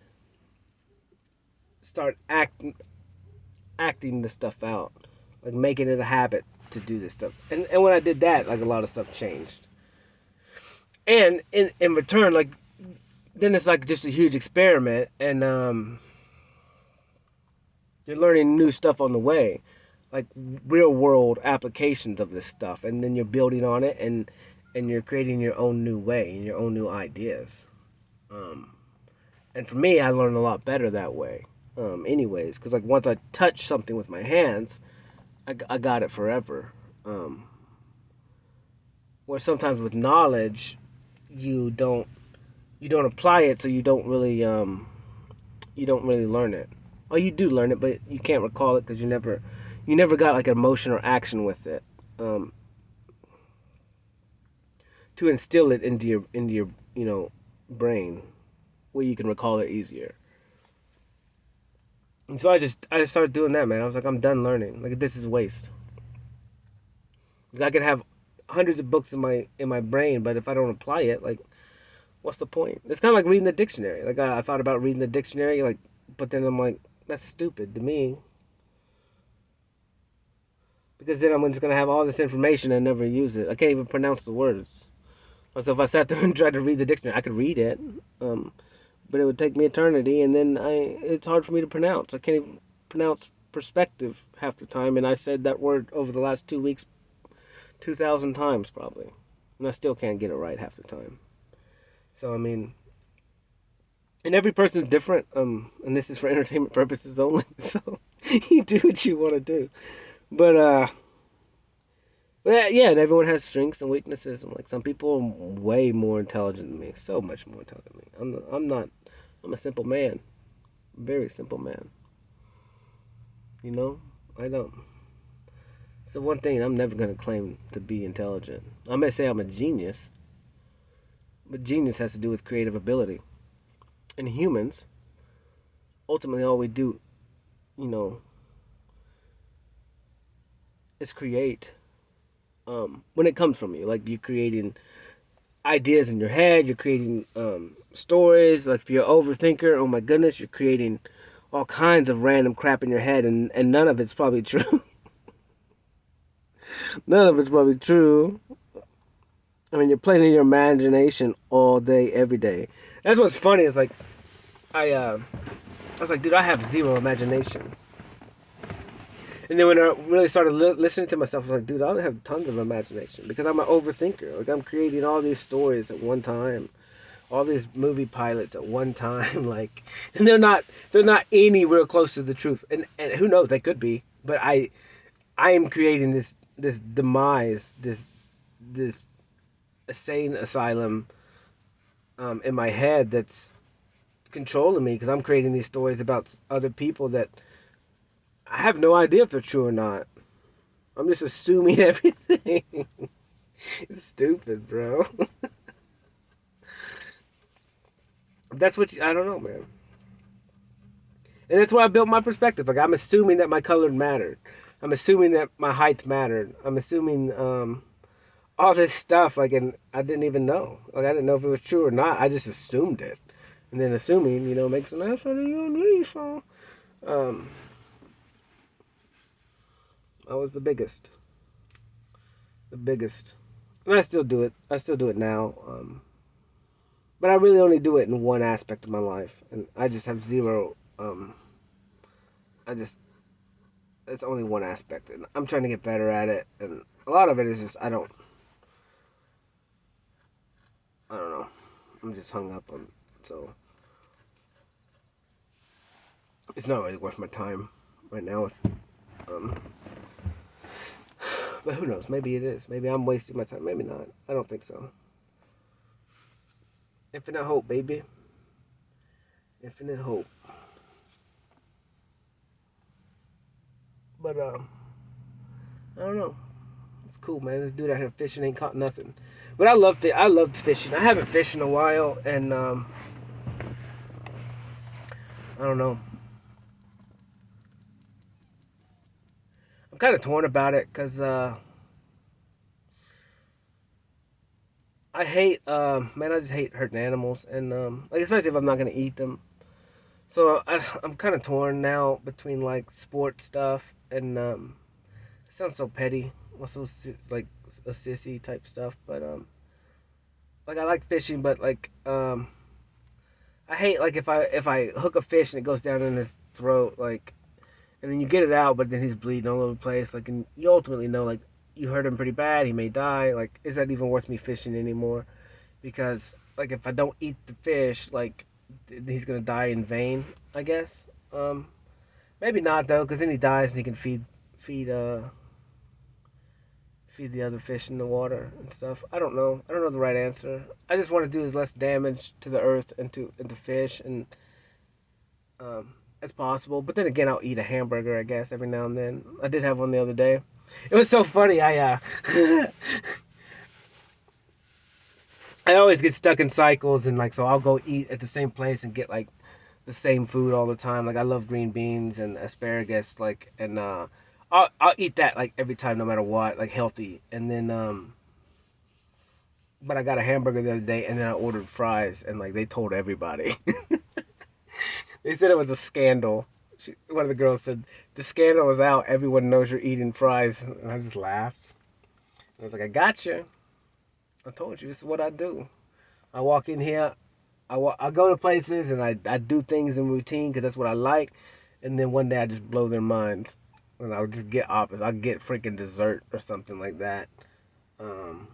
start acting the stuff out, like making it a habit to do this stuff. And when I did that, like a lot of stuff changed. And in return, like then it's like just a huge experiment, and you're learning new stuff on the way, like real world applications of this stuff, and then you're building on it, and you're creating your own new way and your own new ideas. Um, and for me, I learned a lot better that way. Anyways, because like once I touch something with my hands, I got it forever. Where sometimes with knowledge, you don't you don't apply it, so you don't really learn it. Oh, you do learn it, but you can't recall it because you never got like emotion or action with it, um, to instill it into your brain where you can recall it easier. And so I just started doing that, man. I was like, I'm done learning. Like this is waste. Like, I could have hundreds of books in my brain, but if I don't apply it, like what's the point? It's kind of like reading the dictionary. Like I thought about reading the dictionary, like, but then I'm like, that's stupid to me because then I'm just gonna have all this information and never use it. I can't even pronounce the words. So if I sat there and tried to read the dictionary, I could read it, but it would take me eternity, and then it's hard for me to pronounce. I can't even pronounce perspective half the time, and I said that word over the last 2 weeks 2,000 times probably, and I still can't get it right half the time. So I mean, and every person's different, and this is for entertainment purposes only. So you do what you want to do, but yeah, and everyone has strengths and weaknesses, and like some people are way more intelligent than me, so much more intelligent than me. I'm not. I'm a simple man, very simple man. You know, I don't. It's the one thing I'm never gonna claim to be intelligent. I may say I'm a genius, but genius has to do with creative ability, and humans ultimately all we do, you know, is create. When it comes from you, like you're creating ideas in your head, you're creating stories. Like if you're an overthinker, oh my goodness, you're creating all kinds of random crap in your head, and none of it's probably true. None of it's probably true. I mean, you're playing in your imagination all day, every day. That's what's funny. Is like I was like, dude, I have zero imagination. And then when I really started listening to myself, I was like, dude, I have tons of imagination because I'm an overthinker. Like I'm creating all these stories at one time, all these movie pilots at one time. Like, and they're not anywhere close to the truth. And who knows, they could be. But I am creating this demise, this insane asylum in my head that's controlling me because I'm creating these stories about other people that I have no idea if they're true or not. I'm just assuming everything. It's stupid, bro. That's what I don't know, man. And that's why I built my perspective. Like I'm assuming that my color mattered. I'm assuming that my height mattered. I'm assuming all this stuff. Like, and I didn't even know. Like I didn't know if it was true or not. I just assumed it. And then assuming, makes an ass out of you and me. So, um, I was the biggest, and I still do it. I still do it now. But I really only do it in one aspect of my life, and I just have zero. I just it's only one aspect, and I'm trying to get better at it. And a lot of it is just I don't know. I'm just hung up on, so it's not really worth my time right now. Um, but who knows? Maybe it is. Maybe I'm wasting my time. Maybe not. I don't think so. Infinite hope, baby. Infinite hope. But I don't know. It's cool, man. This dude out here fishing ain't caught nothing. But I loved fishing. I haven't fished in a while, and I don't know. I'm kind of torn about it because I hate, man, I just hate hurting animals, and like especially if I'm not gonna eat them. So I'm kind of torn now between like sport stuff and it sounds so petty, also like a sissy type stuff, but like I like fishing, but like I hate like if I hook a fish and it goes down in his throat, like, and then you get it out, but then he's bleeding all over the place, like, and you ultimately know like you hurt him pretty bad, he may die. Like, is that even worth me fishing anymore? Because like if I don't eat the fish, like he's gonna die in vain, I guess. Maybe not though, because then he dies and he can feed feed the other fish in the water and stuff. I don't know. I don't know the right answer. I just want to do as less damage to the earth and to fish and as possible. But then again, I'll eat a hamburger, I guess, every now and then. I did have one the other day. It was so funny. I always get stuck in cycles, and like so I'll go eat at the same place and get like the same food all the time. Like I love green beans and asparagus, like, and I'll eat that like every time, no matter what, like healthy. And then but I got a hamburger the other day, and then I ordered fries, and like they told everybody. They said it was a scandal. One of the girls said the scandal is out. Everyone knows you're eating fries, and I just laughed. I was like, I got you. I told you this is what I do. I walk in here. I go to places and I do things in routine because that's what I like. And then one day I just blow their minds. And I'll just get opposite. I'll get freaking dessert or something like that. Um,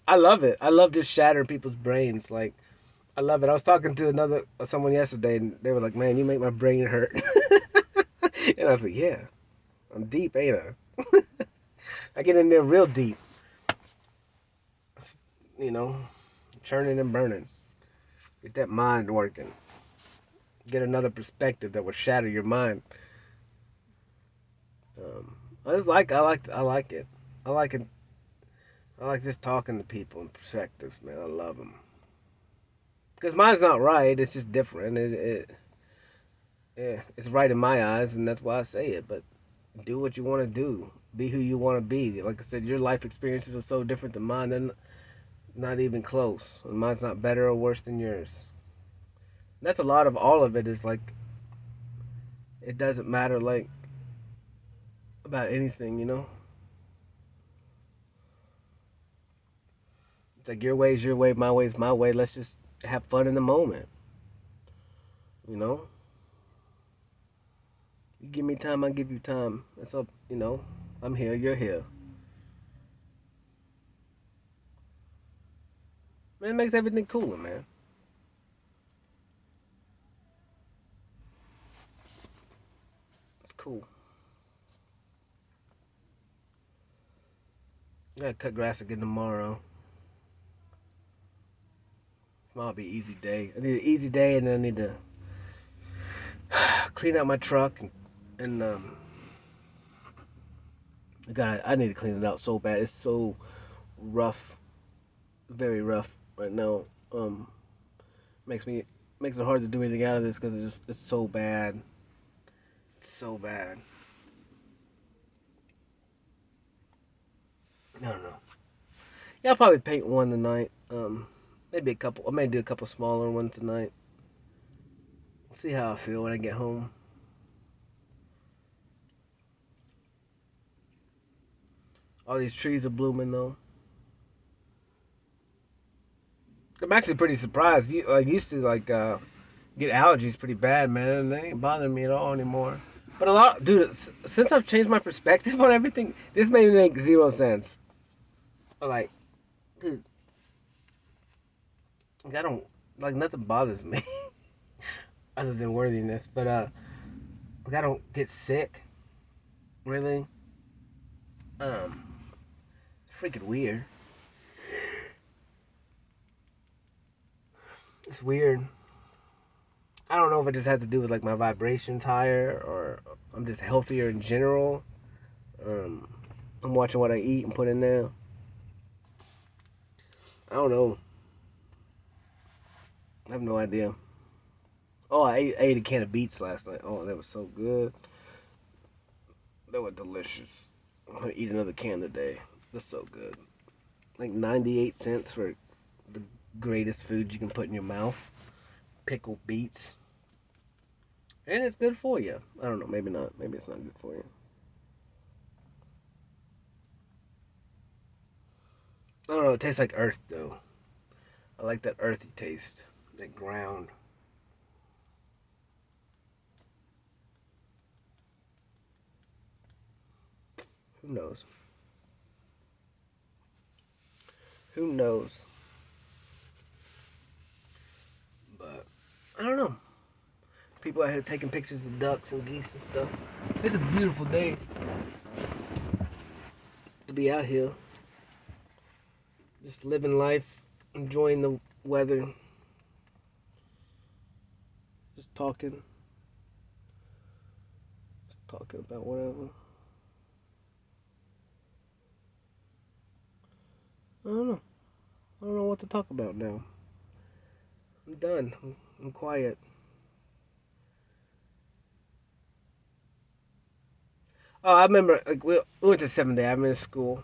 I love it. I love just shattering people's brains. Like, I love it. I was talking to someone yesterday, and they were like, "Man, you make my brain hurt." And I was like, "Yeah, I'm deep, ain't I? I get in there real deep, you know, churning and burning. Get that mind working. Get another perspective that will shatter your mind." I like it. I like it. I like just talking to people and perspectives, man. I love them. Because mine's not right. It's just different. Yeah, it's right in my eyes, and that's why I say it. But do what you want to do. Be who you want to be. Like I said, your life experiences are so different than mine. They're not even close. And mine's not better or worse than yours. That's a lot of all of it. Is like it doesn't matter like about anything, you know. It's like your way is your way, my way is my way. Let's just have fun in the moment, you know. You give me time, I give you time. That's all, you know. I'm here, you're here. Man, it makes everything cooler, man. It's cool. I gotta cut grass again tomorrow. Tomorrow'll be an easy day. I need an easy day, and then I need to clean out my truck and I need to clean it out so bad. It's so rough, very rough right now. Makes me makes it hard to do anything out of this because it's so bad. It's so bad. I don't know. Yeah, I'll probably paint one tonight. Maybe a couple. I may do a couple smaller ones tonight. See how I feel when I get home. All these trees are blooming though. I'm actually pretty surprised. I used to get allergies pretty bad, man, and they ain't bothering me at all anymore. But a lot, dude. Since I've changed my perspective on everything, this made me make zero sense. Like, dude, I don't like nothing bothers me other than worthiness. But like I don't get sick, really. Um, it's freaking weird. It's weird. I don't know if it just has to do with like my vibrations higher or I'm just healthier in general. Um, I'm watching what I eat and put in there. I don't know. I have no idea. Oh, I ate a can of beets last night. Oh, that was so good. They were delicious. I'm gonna eat another can today. That's so good. Like 98 cents for the greatest food you can put in your mouth. Pickled beets. And it's good for you. I don't know. Maybe not. Maybe it's not good for you. I don't know. It tastes like earth, though. I like that earthy taste. That ground. Who knows? Who knows? But I don't know. People out here taking pictures of ducks and geese and stuff. It's a beautiful day to be out here. Just living life, enjoying the weather, just talking about whatever. I don't know. I don't know what to talk about now. I'm done. I'm quiet. Oh, I remember like we went to 7th Day. I'm in school,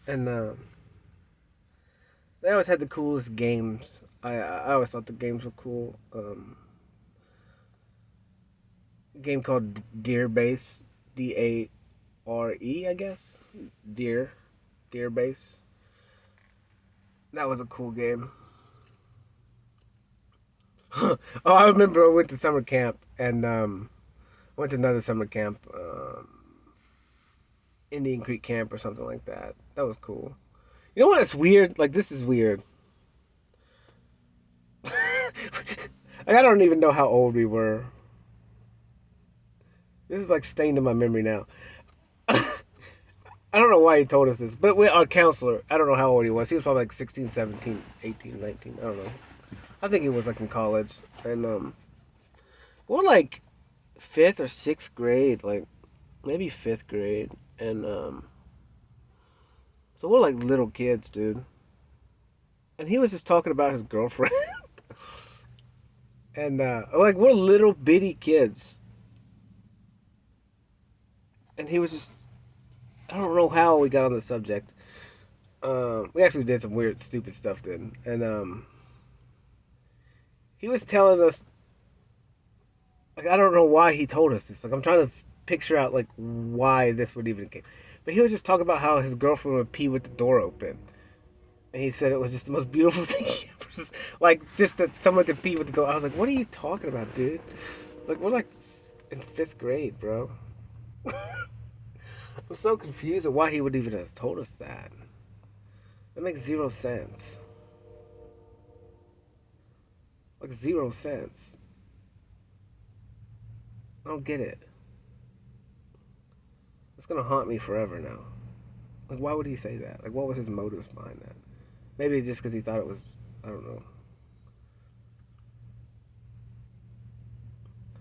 and they always had the coolest games. I always thought the games were cool. A game called Deer Base, Dare, I guess. Deer Base. That was a cool game. Oh, I remember I went to summer camp and went to another summer camp, Indian Creek Camp or something like that. That was cool. You know what? It's weird. Like this is weird. Like, I don't even know how old we were. This is like stained in my memory now. I don't know why he told us this, but our counselor, I don't know how old he was. He was probably like 16, 17, 18, 19. I don't know. I think he was like in college. And we're like 5th or 6th grade, like maybe 5th grade. And so we're like little kids, dude. and he was just talking about his girlfriend, and like we're little bitty kids, and he was just I don't know how we got on the subject. We actually did some weird, stupid stuff then, and he was telling us like I don't know why he told us this. Like I'm trying to picture out like why this would even came, but he was just talking about how his girlfriend would pee with the door open. And he said it was just the most beautiful thing ever. Like, just that someone could pee with the door. I was like, what are you talking about, dude? It's like, we're like in 5th grade, bro. I'm so confused at why he would even have told us that. That makes 0 sense. Like, 0 sense. I don't get it. It's gonna haunt me forever now. Like, why would he say that? Like, what was his motives behind that? Maybe just because he thought it was, I don't know.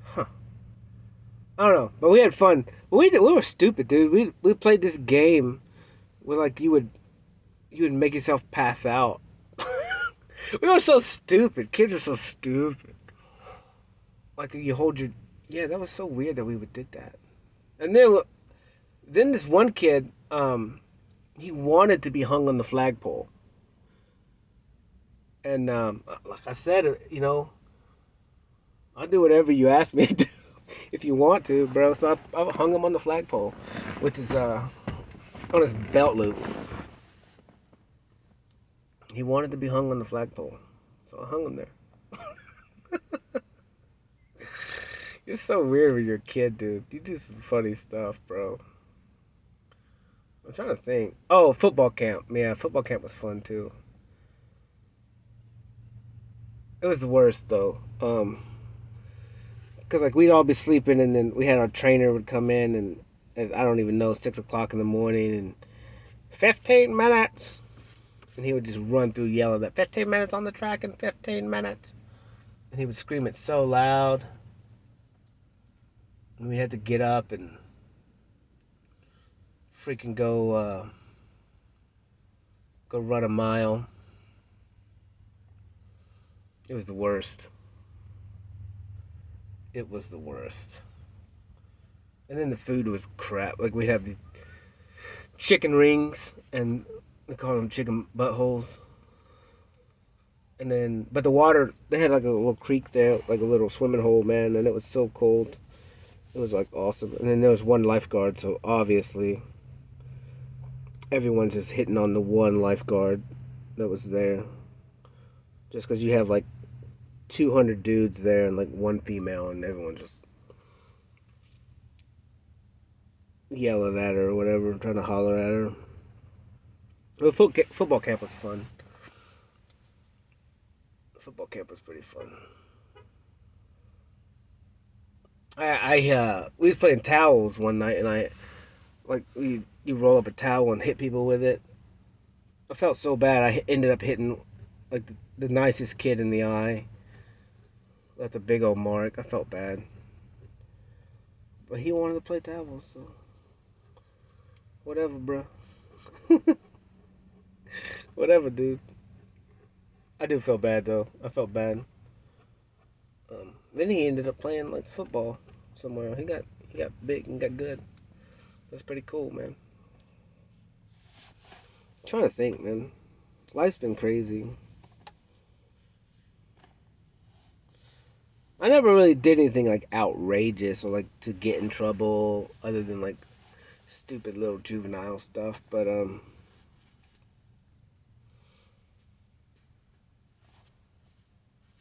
Huh. I don't know, but we had fun. We were stupid, dude. We played this game where like you would make yourself pass out. We were so stupid. Kids are so stupid. Like you hold your yeah, that was so weird that we would did that. And then this one kid, he wanted to be hung on the flagpole, and like I said, I'll do whatever you ask me to do if you want to, bro. So I hung him on the flagpole with his on his belt loop. He wanted to be hung on the flagpole, so I hung him there. You're so weird when you're a kid, dude. You do some funny stuff, bro. I'm trying to think. Oh, football camp. Yeah, football camp was fun too. It was the worst though. Cause like we'd all be sleeping, and then we had our trainer would come in, and I don't even know 6 o'clock in the morning, and 15 minutes, and he would just run through yelling that 15 minutes on the track in 15 minutes, and he would scream it so loud, and we had to get up and freaking go run a mile. It was the worst. It was the worst. And then the food was crap. Like we'd have these chicken rings, and we call them chicken buttholes. And then, but the water, they had like a little creek there, like a little swimming hole, man, and it was so cold. It was like awesome. And then there was one lifeguard, so obviously everyone's just hitting on the one lifeguard that was there. Just because you have like 200 dudes there and like one female, and everyone's just yelling at her or whatever, trying to holler at her. The football camp was fun. Football camp was pretty fun. We was playing towels one night, and you roll up a towel and hit people with it. I felt so bad. I ended up hitting like the nicest kid in the eye. Left a big old mark. I felt bad, but he wanted to play towels, so whatever, bro. Whatever, dude. I do feel bad though. I felt bad. Then he ended up playing like football somewhere. He got big and got good. That's pretty cool, man. I'm trying to think, man. Life's been crazy. I never really did anything like outrageous or like to get in trouble other than like stupid little juvenile stuff, but I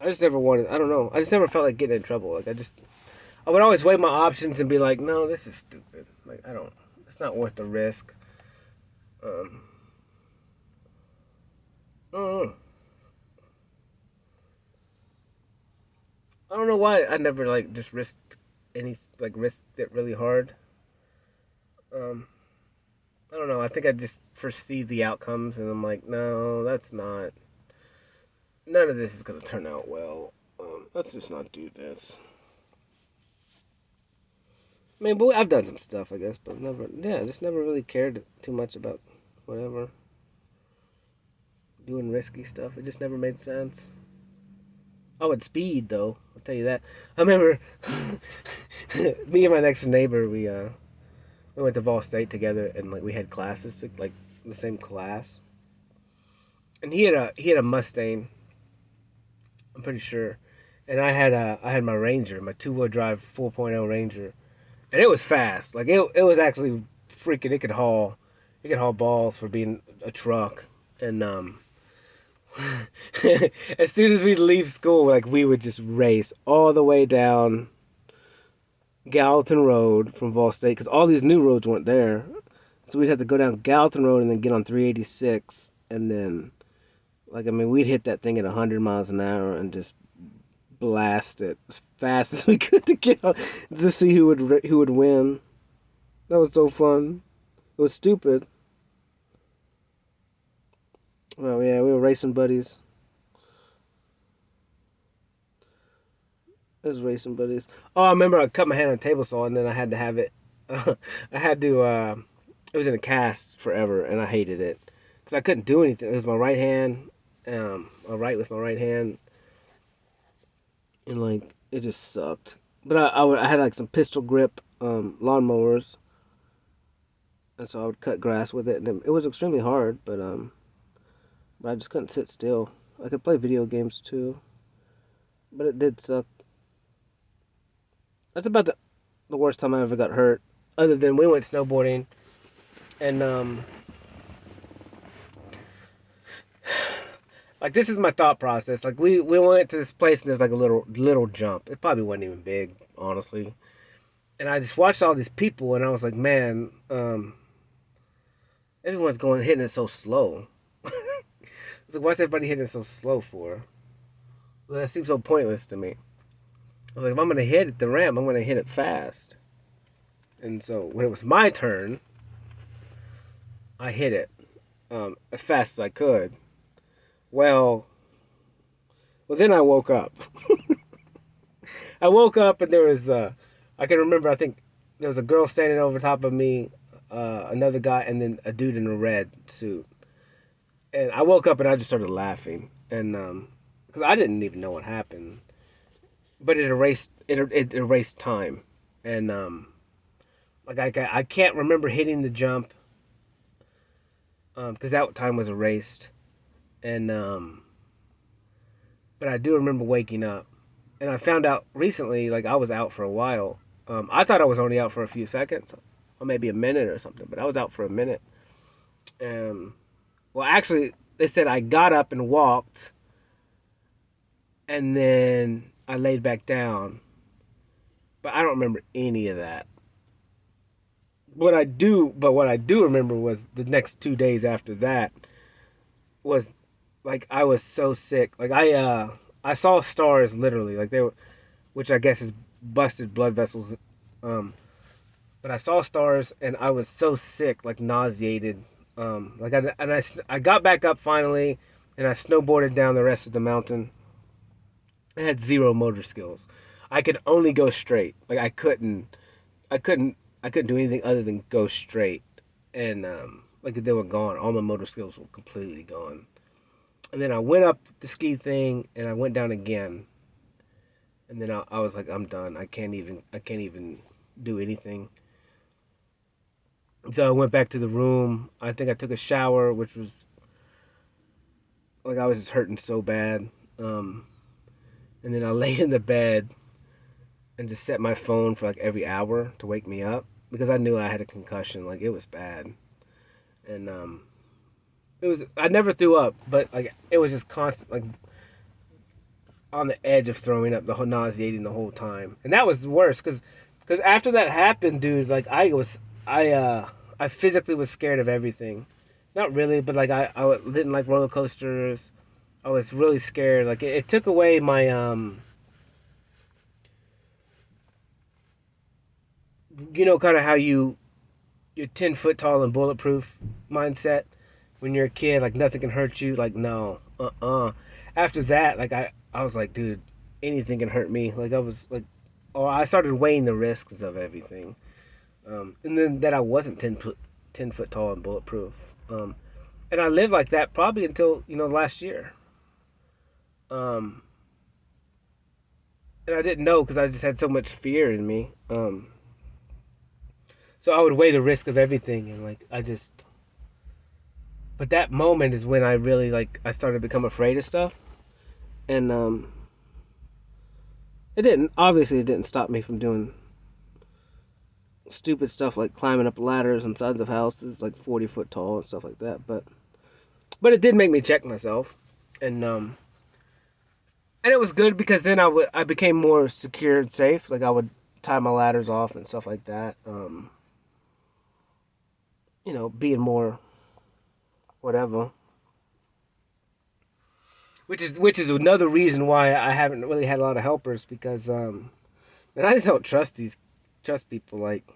just never wanted, I don't know. I just never felt like getting in trouble. Like I would always weigh my options and be like, no, this is stupid. Like it's not worth the risk. Um, I don't know. I don't know why I never like just risked it really hard. Um, I don't know. I think I just foresee the outcomes, and I'm like, no, that's not. None of this is gonna turn out well. Let's just not do this. I mean, but I've done some stuff, I guess, but never. Yeah, just never really cared too much about whatever. doing risky stuff. It just never made sense. I would speed though. I'll tell you that. I remember me and my next neighbor. We went to Vol State together, and like we had classes, like the same class. And he had a Mustang. I'm pretty sure. And I had my Ranger, my 2-wheel drive 4.0 Ranger, and it was fast. Like it was actually freaking. It could haul balls for being a truck. And as soon as we'd leave school, like we would just race all the way down Gallatin Road from Vol State because all these new roads weren't there. So we'd have to go down Gallatin Road and then get on 386, and then, like, I mean, we'd hit that thing at 100 miles an hour and just blast it as fast as we could to get on, to see who would win. That was so fun. It was stupid. Well, yeah, we were racing buddies. It was racing buddies. Oh, I remember I cut my hand on a table saw and then I had to have it. I had to. It was in a cast forever, and I hated it because I couldn't do anything. It was my right hand. I write with my right hand, and like it just sucked. But I had like some pistol grip lawnmowers, and so I would cut grass with it, and it was extremely hard. But I just couldn't sit still. I could play video games too, but it did suck. That's about the worst time I ever got hurt. Other than we went snowboarding, and like this is my thought process. Like we went to this place and there's like a little jump. It probably wasn't even big, honestly. And I just watched all these people and I was like, man, everyone's hitting it so slow. It's like, why's everybody hitting it so slow for? Well, that seems so pointless to me. I was like, if I'm gonna hit the ramp, I'm gonna hit it fast. And so when it was my turn, I hit it as fast as I could. Well, then I woke up. I woke up and there was, I can remember, I think there was a girl standing over top of me, another guy, and then a dude in a red suit. And I woke up and I just started laughing. And, because I didn't even know what happened. But it erased time. And, like I can't remember hitting the jump. Because that time was erased. And, but I do remember waking up. And I found out recently, like, I was out for a while. I thought I was only out for a few seconds, or maybe a minute or something, but I was out for a minute. Well, actually, they said I got up and walked, and then I laid back down. But I don't remember any of that. What I do remember was the next 2 days after that was, like, I was so sick. Like, I saw stars literally, like they were, which I guess is busted blood vessels. But I saw stars and I was so sick, like nauseated. Like I got back up finally, and I snowboarded down the rest of the mountain. I had zero motor skills. I could only go straight. Like I couldn't do anything other than go straight. And like they were gone. All my motor skills were completely gone. And then I went up the ski thing, and I went down again. And then I was like, I'm done. I can't even do anything. So I went back to the room. I think I took a shower, which was like I was just hurting so bad. And then I laid in the bed and just set my phone for like every hour to wake me up because I knew I had a concussion. Like it was bad. And I never threw up, but like it was just constant, like on the edge of throwing up, nauseating the whole time, and that was worse because after that happened, dude, like I physically was scared of everything. Not really, but like I didn't like roller coasters. I was really scared. Like it took away my you know, kind of how you're 10 foot tall and bulletproof mindset. When you're a kid, like nothing can hurt you. Like no, After that, like I was like, dude, anything can hurt me. Like I was like, oh, I started weighing the risks of everything, and then that I wasn't 10 foot tall and bulletproof. And I lived like that probably until, last year. Um, and I didn't know because I just had so much fear in me. So I would weigh the risk of everything, and like but that moment is when I really like I started to become afraid of stuff, and it didn't stop me from doing stupid stuff like climbing up ladders on sides of houses like 40 foot tall and stuff like that. But it did make me check myself, and and it was good because then I became more secure and safe. Like I would tie my ladders off and stuff like that. Being more whatever. Which is another reason why I haven't really had a lot of helpers because and I just don't trust people. Like,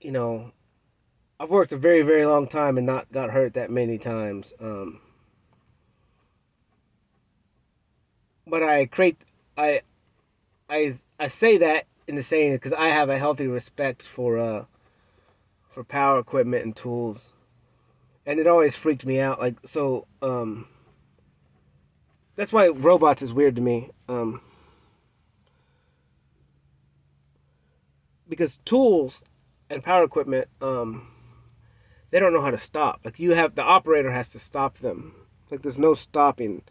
you know, I've worked a very, very long time and not got hurt that many times. But I I say that in the saying because I have a healthy respect for power equipment and tools, and it always freaked me out. Like so, that's why robots is weird to me. Because tools and power equipment, they don't know how to stop. Like the operator has to stop them. Like there's no stopping.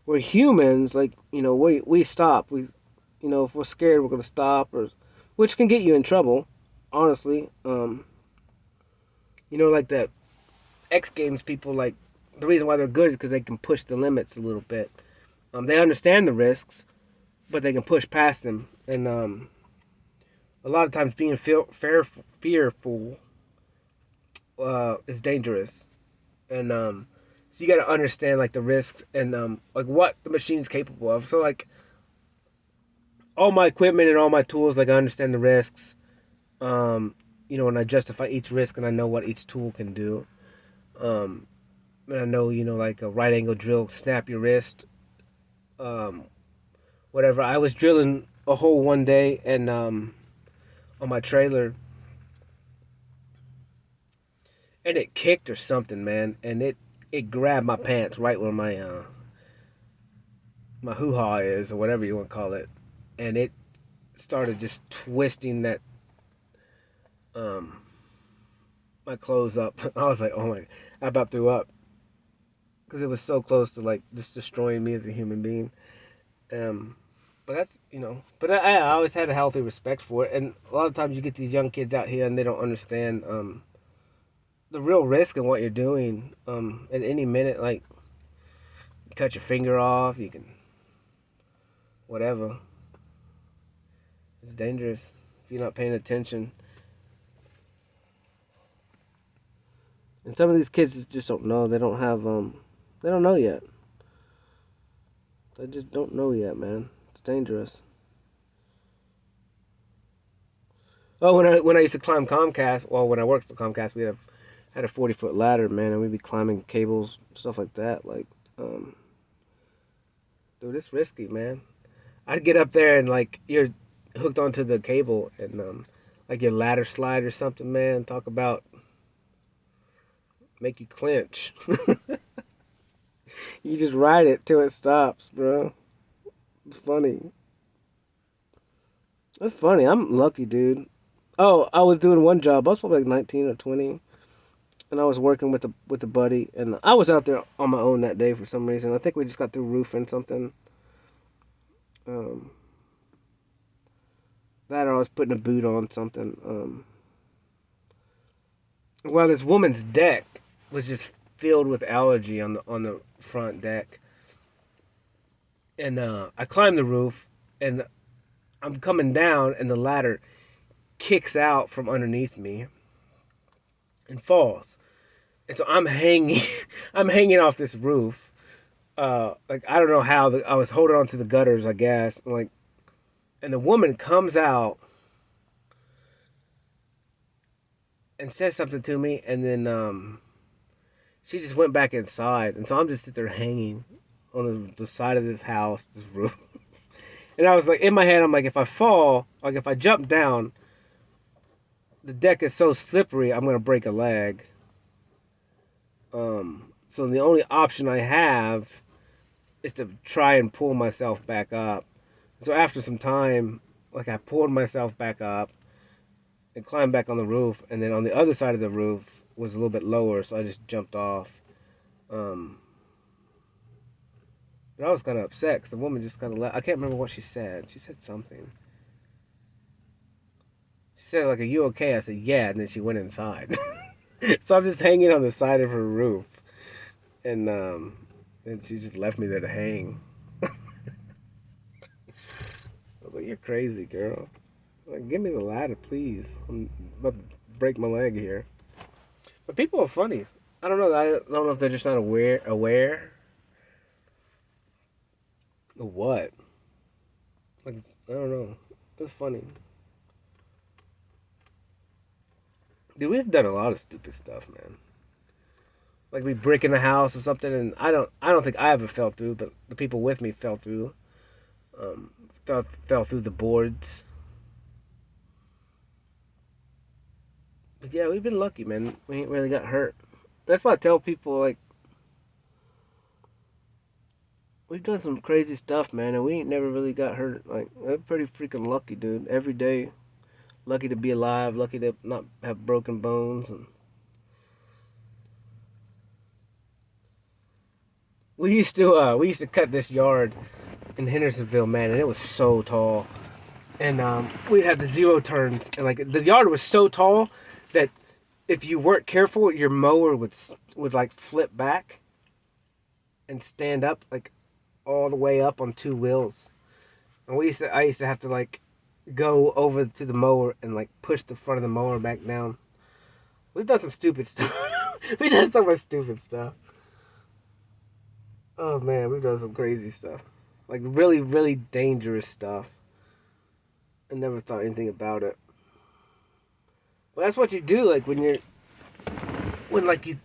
We're humans, like we stop. If we're scared, we're gonna stop, or which can get you in trouble. Honestly, like the X Games people, like the reason why they're good is because they can push the limits a little bit. They understand the risks, but they can push past them, and a lot of times being fearful is dangerous, and so you got to understand like the risks and like what the machine is capable of. So like all my equipment and all my tools, like I understand the risks, and I justify each risk and I know what each tool can do. Um, and I know like a right angle drill snap your wrist, um, whatever. I was drilling a hole one day and on my trailer and it kicked or something, man, and it grabbed my pants right where my hoo ha is or whatever you want to call it, and it started just twisting that um my clothes up. I was like, oh my, I about threw up because it was so close to like just destroying me as a human being. Um, but that's but I always had a healthy respect for it, and a lot of times you get these young kids out here and they don't understand the real risk in what you're doing. At any minute, like you cut your finger off, you can whatever. It's dangerous if you're not paying attention. And some of these kids just don't know. They don't have they don't know yet. They just don't know yet, man. It's dangerous. Oh, when I used to climb Comcast, well, when I worked for Comcast, we had a 40 foot ladder, man, and we'd be climbing cables, stuff like that. Like, dude, it's risky, man. I'd get up there and like you're hooked onto the cable and like your ladder slide or something, man. Talk about make you clench. You just ride it till it stops, bro. It's funny. That's funny. I'm lucky, dude. Oh, I was doing one job. I was probably like 19 or 20, and I was working with a buddy, and I was out there on my own that day for some reason. I think we just got through roofing something. Um, that or I was putting a boot on something. Well, this woman's deck was just filled with algae on the front deck, and I climbed the roof, and I'm coming down, and the ladder kicks out from underneath me and falls, and so I'm hanging, I'm hanging off this roof. Like I don't know how I was holding on to the gutters, I guess. Like, and the woman comes out and says something to me, and then she just went back inside, and so I'm just sitting there hanging on the side of this house, this roof. And I was like, in my head, I'm like, if I fall, like if I jump down, the deck is so slippery, I'm gonna break a leg. So the only option I have is to try and pull myself back up. So after some time, like I pulled myself back up and climbed back on the roof, and then on the other side of the roof was a little bit lower, so I just jumped off. Um, but I was kind of upset because the woman just kind of left. I can't remember what she said. She said something. She said like, "Are you okay?" I said, "Yeah," and then she went inside. So I'm just hanging on the side of her roof, and she just left me there to hang. I was like, "You're crazy, girl. Like, give me the ladder, please. I'm about to break my leg here." But people are funny. I don't know. I don't know if they're just not aware of what. Like, I don't know. It's funny. Dude, we've done a lot of stupid stuff, man. Like we break in the house or something, and I don't think I ever fell through, but the people with me fell through. Um, fell through the boards. But yeah, we've been lucky, man. We ain't really got hurt. That's why I tell people, like, we've done some crazy stuff, man, and we ain't never really got hurt. Like, we're pretty freaking lucky, dude. Every day, lucky to be alive, lucky to not have broken bones. And we used to cut this yard in Hendersonville, man, and it was so tall. And we'd have the zero turns, and like the yard was so tall that if you weren't careful, your mower would like flip back and stand up like all the way up on two wheels. And I used to have to like go over to the mower and like push the front of the mower back down. We've done some stupid stuff. We've done so much stupid stuff. Oh man, we've done some crazy stuff. Like really, really dangerous stuff. I never thought anything about it. Well, that's what you do. Like when like you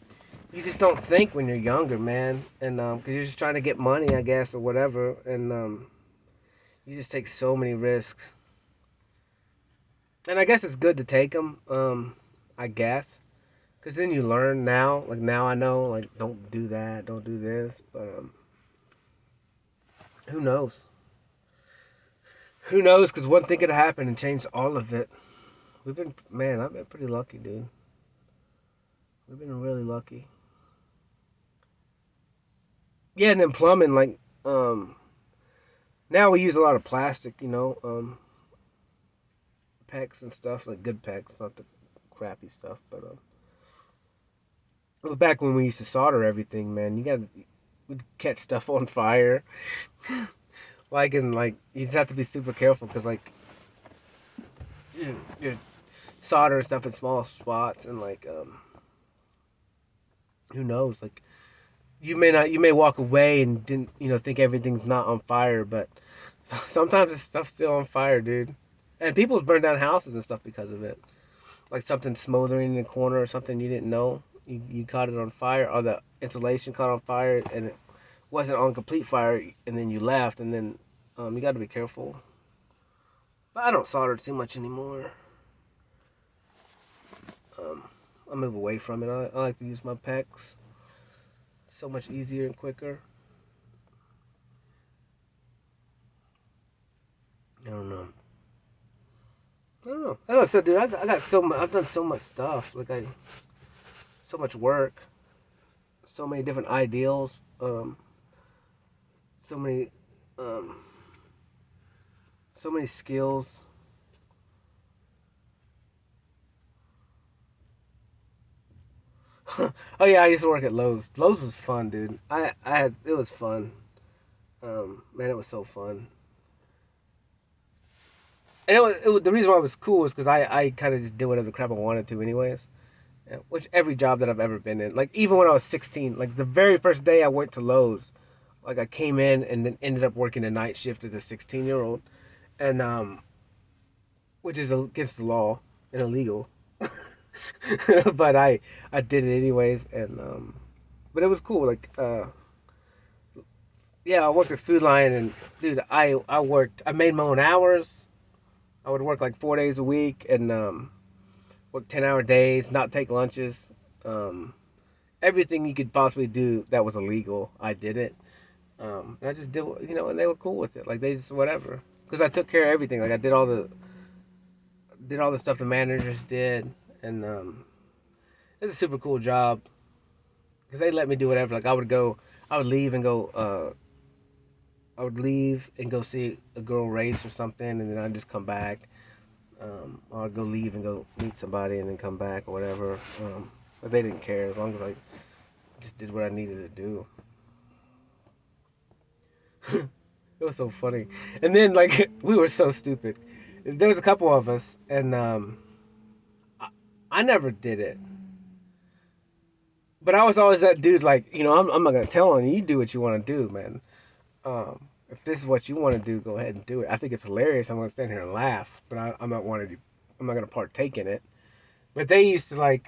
just don't think when you're younger, man, and because you're just trying to get money, I guess, or whatever, and you just take so many risks. And I guess it's good to take them. I guess, because then you learn now. Like now I know, like don't do that, don't do this. But who knows? Who knows? Because one thing could happen and change all of it. I've been pretty lucky, dude. We've been really lucky. Yeah, and then plumbing, like, now we use a lot of plastic, PEX and stuff, like good PEX, not the crappy stuff. But back when we used to solder everything, man, we'd catch stuff on fire. You just have to be super careful because, like, you're soldering stuff in small spots, and, like, who knows, like, you may walk away and didn't, think everything's not on fire, but sometimes this stuff's still on fire, dude. And people's burned down houses and stuff because of it. Like something smoldering in the corner or something you didn't know. You caught it on fire, or the insulation caught on fire, and it wasn't on complete fire, and then you left, and then you got to be careful. But I don't solder too much anymore. I move away from it. I like to use my PEX. So much easier and quicker. I don't know. I don't know. I don't know. So, dude, I got so much. I've done so much stuff. So much work. So many different ideals. So many, um, so many skills. Oh yeah, I used to work at Lowe's. Lowe's was fun, dude. It was fun. Man, it was so fun. And the reason why it was cool was because I kind of just did whatever the crap I wanted to, anyways. Yeah, which every job that I've ever been in, like even when I was 16, like the very first day I went to Lowe's, like I came in and then ended up working a night shift as a 16-year-old, and which is against the law and illegal, but I did it anyways, and but it was cool. Like yeah, I worked at Food Lion, and dude, I made my own hours. I would work like 4 days a week, and work 10-hour days, not take lunches, everything you could possibly do that was illegal. I did it. And I just did, and they were cool with it. Like they just whatever, because I took care of everything. Like I did all the stuff the managers did, and it's a super cool job because they let me do whatever. Like I would leave and go. I would leave and go see a girl race or something, and then I'd just come back. Or I'd go leave and go meet somebody and then come back or whatever. But they didn't care as long as I just did what I needed to do. It was so funny. And then like we were so stupid. There was a couple of us, and I never did it. But I was always that dude. Like I'm not gonna tell on you. You do what you want to do, man. If this is what you want to do, go ahead and do it. I think it's hilarious. I'm gonna stand here and laugh, but I'm not wanting to. I'm not gonna partake in it. But they used to like.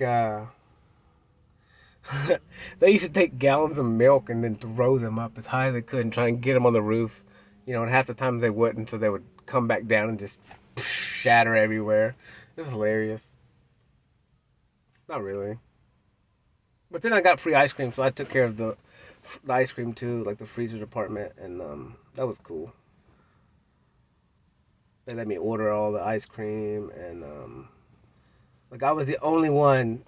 They used to take gallons of milk and then throw them up as high as they could and try and get them on the roof. And half the times they wouldn't, so they would come back down and just shatter everywhere. It was hilarious. Not really. But then I got free ice cream, so I took care of the ice cream too, like the freezer department, and that was cool. They let me order all the ice cream, and like I was the only one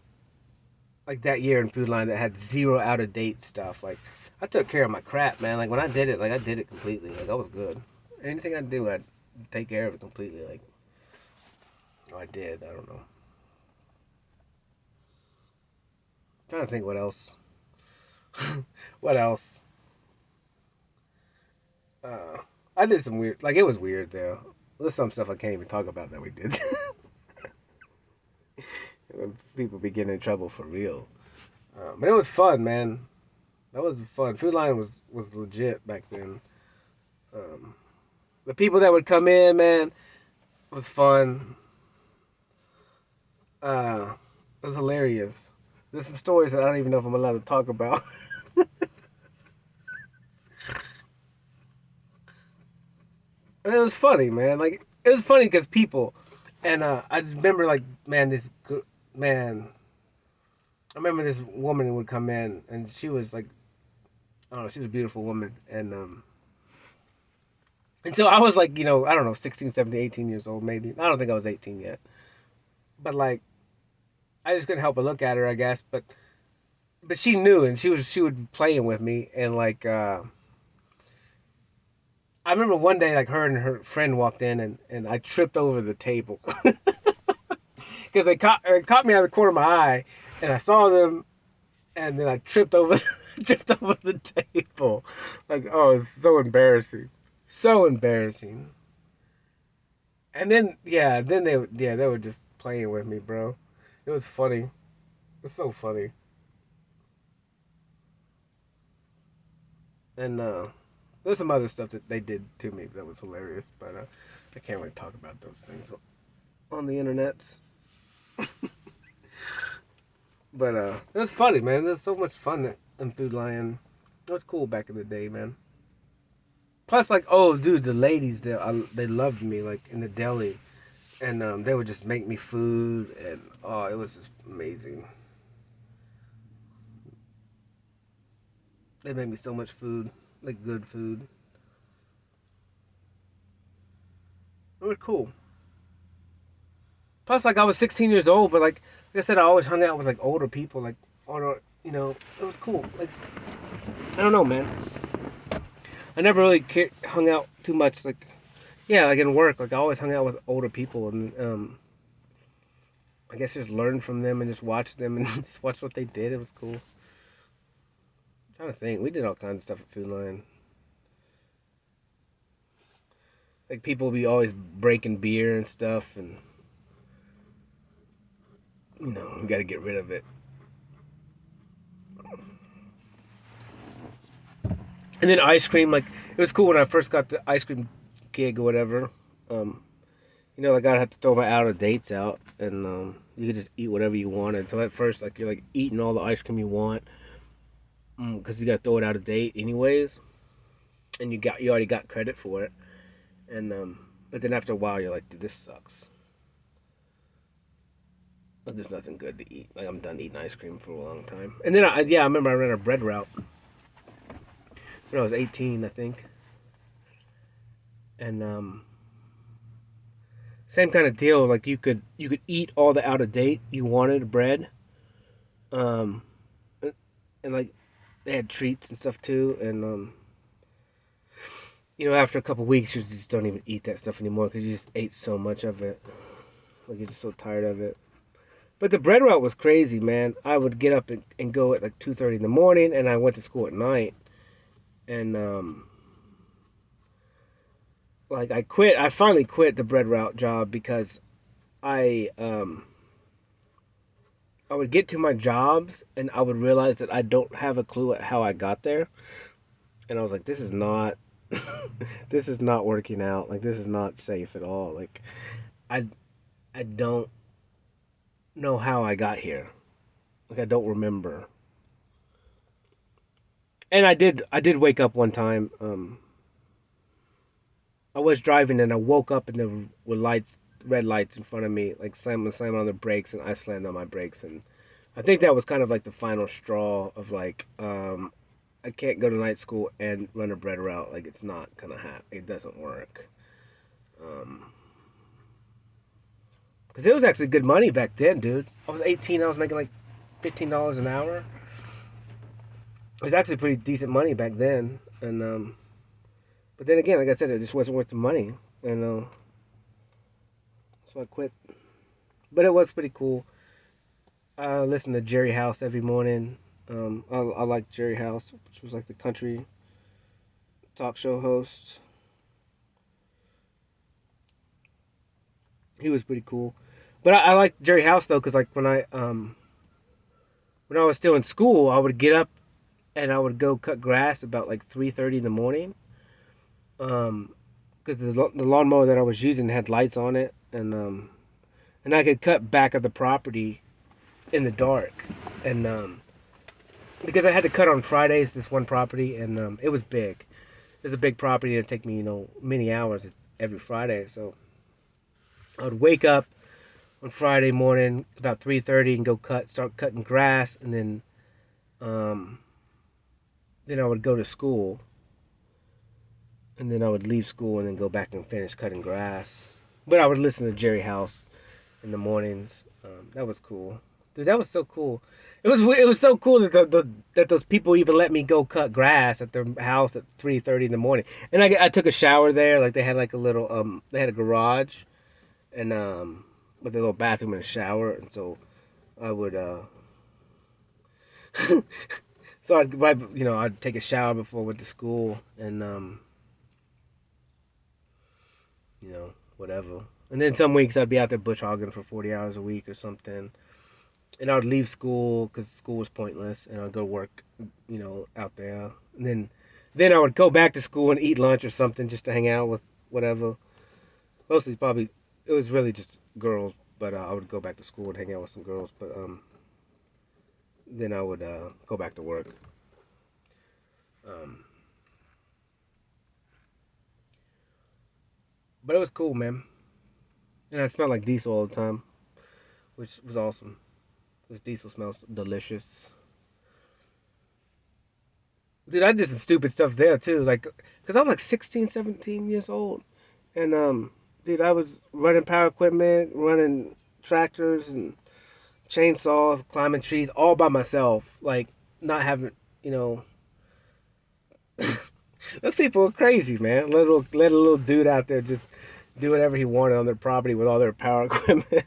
like that year in Food Line that had zero out of date stuff. Like I took care of my crap, man. Like when I did it, like I did it completely. Like I was good. Anything I do, I'd take care of it completely. Like I did. I don't know. I'm trying to think what else. What else? Uh, I did some weird. Like it was weird though. There's some stuff I can't even talk about that we did. People be getting in trouble for real. But it was fun, man. That was fun. Food Line was legit back then. Um, the people that would come in, man, was fun. It was hilarious. There's some stories that I don't even know if I'm allowed to talk about. And it was funny, man. Like it was funny because people, and I just remember like, man, man. I remember this woman who would come in, and she was like, I don't know, she was a beautiful woman, and so I was like, I don't know, 16, 17, 18 years old, maybe. I don't think I was 18 yet. But like, I just couldn't help but look at her, I guess. But she knew, and she would be playing with me, and like, I remember one day, like her and her friend walked in, and I tripped over the table because they caught me out of the corner of my eye, and I saw them, and then I tripped over tripped over the table. Like, oh, it's so embarrassing, so embarrassing. And then they were just playing with me, bro. It was funny. It was so funny. And there's some other stuff that they did to me that was hilarious, but I can't really talk about those things on the internet. But it was funny, man. There's so much fun in Food Lion. It was cool back in the day, man. Plus, like, oh, dude, the ladies there, they loved me, like in the deli, and they would just make me food, and oh, it was just amazing. They made me so much food, like good food. It was cool. Plus, like, I was 16 years old, but like I said, I always hung out with like older people, like older, it was cool. Like, I don't know, man. I never really hung out too much, like, yeah, like in work. Like, I always hung out with older people, and I guess just learned from them and just watched them and just watched what they did. It was cool. I'm trying to think, we did all kinds of stuff at Food Lion. Like, people would be always breaking beer and stuff, and we got to get rid of it. And then ice cream, like, it was cool when I first got the ice cream gig or whatever. Like, I'd have to throw my out of dates out, and you could just eat whatever you wanted. So at first, like, you're like eating all the ice cream you want, because you got to throw it out of date anyways, and you already got credit for it. And but then after a while, you're like, dude, this sucks. But there's nothing good to eat. Like I'm done eating ice cream for a long time. And then I remember I ran a bread route when I was 18, I think. And same kind of deal. Like you could eat all the out of date you wanted bread. Um, and like they had treats and stuff too. And after a couple weeks, you just don't even eat that stuff anymore because you just ate so much of it. Like you're just so tired of it. But the bread route was crazy, man. I would get up and go at like 2:30 in the morning, and I went to school at night. And like I quit. I finally quit the bread route job because I I would get to my jobs and I would realize that I don't have a clue at how I got there. And I was like, this is not this is not working out. Like this is not safe at all. Like I I don't know how I got here. Like I don't remember. And I did wake up one time. I was driving and I woke up and there were red lights in front of me, like slamming on the brakes, and I slammed on my brakes, and I think that was kind of like the final straw of like, I can't go to night school and run a bread route. Like it's not gonna happen. It doesn't work. Um, because it was actually good money back then, dude. I was 18. I was making like $15 an hour. It was actually pretty decent money back then, and but then again, like I said, it just wasn't worth the money, and so I quit. But it was pretty cool. I listened to Jerry House every morning. I like Jerry House, which was like the country talk show host. He was pretty cool. But I like Jerry House though, because like when I was still in school, I would get up and I would go cut grass about like 3:30 in the morning. Because the lawnmower that I was using had lights on it, and I could cut back of the property in the dark, and because I had to cut on Fridays this one property, and it was big. It was a big property. It'd take me many hours every Friday, so I would wake up on Friday morning about 3:30 and go start cutting grass, and um, then I would go to school, and then I would leave school and then go back and finish cutting grass. But I would listen to Jerry House in the mornings. That was cool, dude. That was so cool. It was so cool that those people even let me go cut grass at their house at 3:30 in the morning. And I took a shower there. Like they had like a little they had a garage, and with a little bathroom and a shower. And so I would so I'd take a shower before I went to school, and whatever. And then some weeks I'd be out there bush hogging for 40 hours a week or something. And I would leave school because school was pointless, and I'd go work, out there. And then I would go back to school and eat lunch or something just to hang out with whatever. Mostly probably, it was really just girls, but I would go back to school and hang out with some girls. But then I would go back to work. Um, but it was cool, man. And I smelled like diesel all the time, which was awesome. This diesel smells delicious. Dude, I did some stupid stuff there too. Like, cause I'm like 16, 17 years old, and dude, I was running power equipment, running tractors and chainsaws, climbing trees, all by myself. Like, not having, you know, those people are crazy, man. Let a little dude out there just do whatever he wanted on their property with all their power equipment.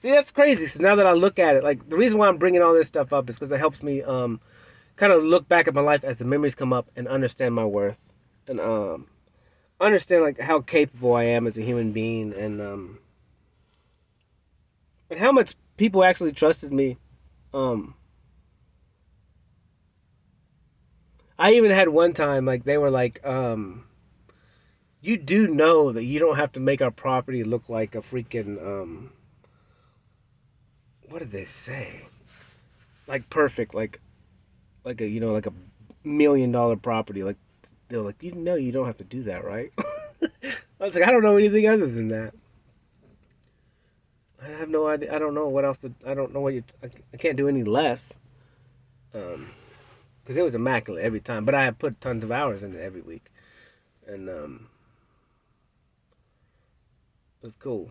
See, that's crazy. So now that I look at it, like the reason why I'm bringing all this stuff up is because it helps me kind of look back at my life as the memories come up and understand my worth, and understand like how capable I am as a human being, and how much people actually trusted me. Um, I even had one time like they were like, you do know that you don't have to make our property look like a freaking what did they say? Like perfect, like a like $1 million property. Like they're like, you know, you don't have to do that, right? I was like, I don't know anything other than that. I have no idea. I don't know what else. I don't know what you. I can't do any less. Because it was immaculate every time. But I had put tons of hours in it every week, and it was cool.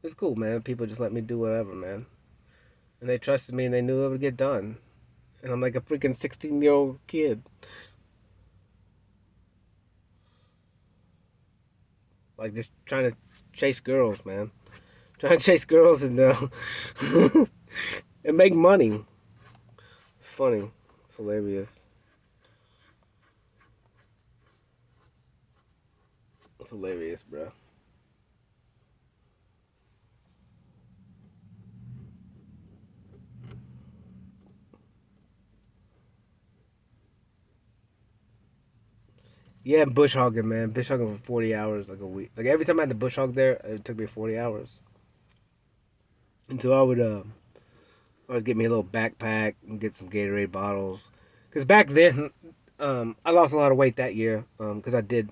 It's cool, man. People just let me do whatever, man, and they trusted me and they knew it would get done. And I'm like a freaking 16-year-old kid, like just trying to chase girls, man. Trying to chase girls and and make money. It's funny. It's hilarious. It's hilarious, bro. Yeah, bush hogging, man. Bush hogging for 40 hours, like a week. Like every time I had the bush hog there, it took me 40 hours. And so I would get me a little backpack and get some Gatorade bottles. Cause back then, I lost a lot of weight that year. Cause I did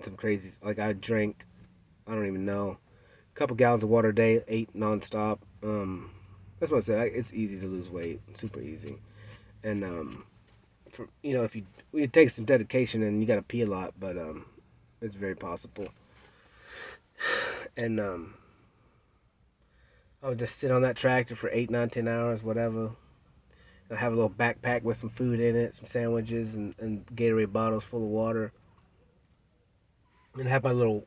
some crazy. Like I drank, I don't even know, a couple gallons of water a day, ate nonstop. That's what I said. It's easy to lose weight, super easy. And if you it takes some dedication and you got to pee a lot, but it's very possible. And I would just sit on that tractor for 8, 9, 10 hours, whatever. And I have a little backpack with some food in it, some sandwiches, and Gatorade bottles full of water. And have my little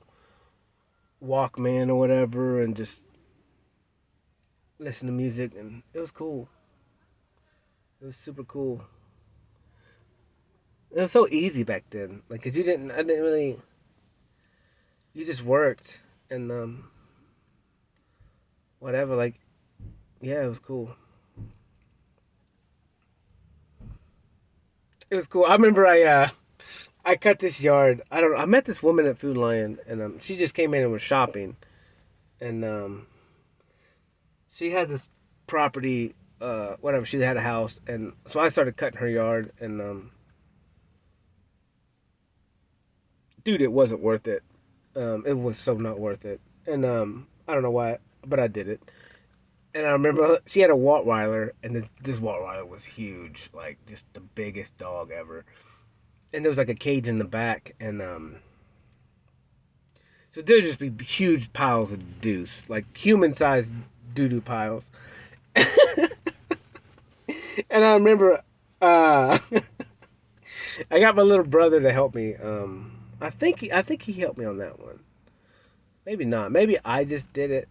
Walkman or whatever, and just listen to music. And it was cool. It was super cool. It was so easy back then. Like, cause I didn't really. You just worked and whatever. Like, yeah, it was cool. It was cool. I remember I cut this yard. I don't know. I met this woman at Food Lion, and she just came in and was shopping, and she had this property, whatever. She had a house, and so I started cutting her yard, and dude, it wasn't worth it. It was so not worth it, and I don't know why, but I did it. And I remember she had a Rottweiler, and this Rottweiler was huge, like just the biggest dog ever. And there was like a cage in the back, and so there'd just be huge piles of deuce, like human-sized doo-doo piles. And I remember I got my little brother to help me. I think he helped me on that one. Maybe not. Maybe I just did it,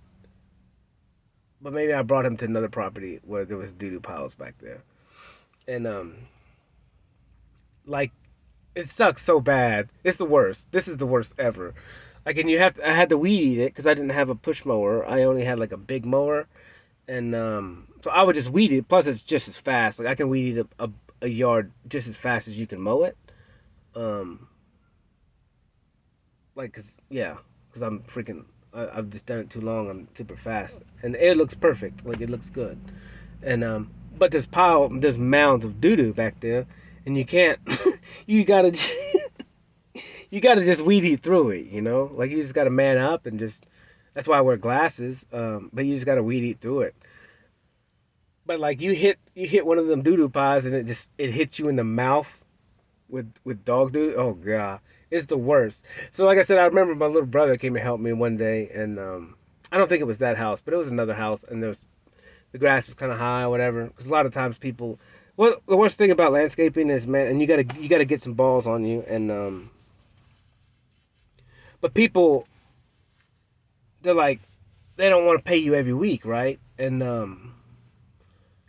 but maybe I brought him to another property where there was doo-doo piles back there. And like it sucks so bad. It's the worst. This is the worst ever. Like, and I had to weed eat it because I didn't have a push mower. I only had like a big mower, and so I would just weed it. Plus, it's just as fast. Like I can weed eat a yard just as fast as you can mow it. Um, like, cause yeah, cause I'm freaking. I've just done it too long. I'm super fast, and it looks perfect. Like it looks good, and but there's mounds of doo doo back there, and you can't. you gotta. You gotta just weed eat through it, you know. Like you just gotta man up and just. That's why I wear glasses. But you just gotta weed eat through it. But like you hit one of them doo doo pies and it hits you in the mouth with dog doo. Oh god, it's the worst. So like I said, I remember my little brother came and helped me one day, and I don't think it was that house, but it was another house, and the grass was kind of high, or whatever. Because a lot of times people. Well, the worst thing about landscaping is, man, and you gotta get some balls on you, and but people, they're like, they don't want to pay you every week, right? And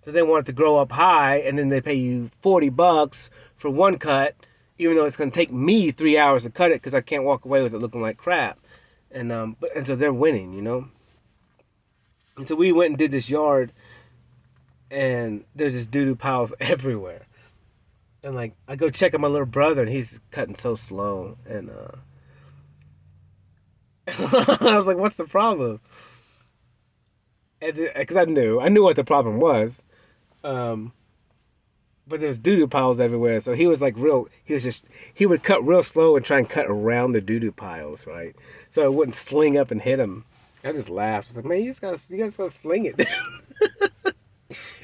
so they want it to grow up high, and then they pay you $40 for one cut, even though it's going to take me 3 hours to cut it because I can't walk away with it looking like crap. And and so they're winning, you know. And so we went and did this yard, and there's just doo doo piles everywhere. And like I go check on my little brother, and he's cutting so slow, and I was like, "What's the problem?" And because I knew what the problem was, um, but there's doo doo piles everywhere. So he was like he would cut real slow and try and cut around the doo doo piles, right? So it wouldn't sling up and hit him. I just laughed. I was like, man, you guys gotta sling it.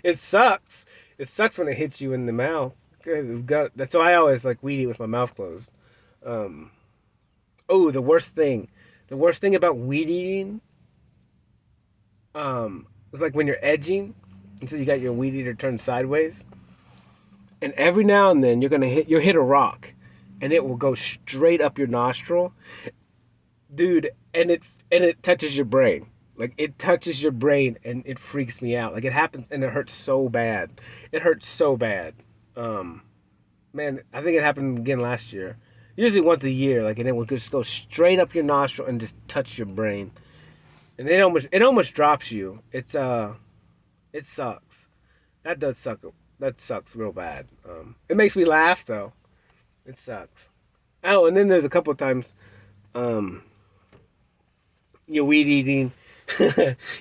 It sucks. It sucks when it hits you in the mouth. That's why I always like weed eat with my mouth closed. Um, oh, the worst thing about weed eating, is like when you're edging, and so you got your weed eater turned sideways, and every now and then you'll hit a rock, and it will go straight up your nostril, dude, and it touches your brain. Like it touches your brain and it freaks me out. Like it happens and it hurts so bad. It hurts so bad. Um, Man, I think it happened again last year. Usually once a year, like, and it would just go straight up your nostril and just touch your brain, and it almost drops you. It sucks. That does suck. That sucks real bad. It makes me laugh though. It sucks. Oh, and then there's a couple of times, um, you're weed eating,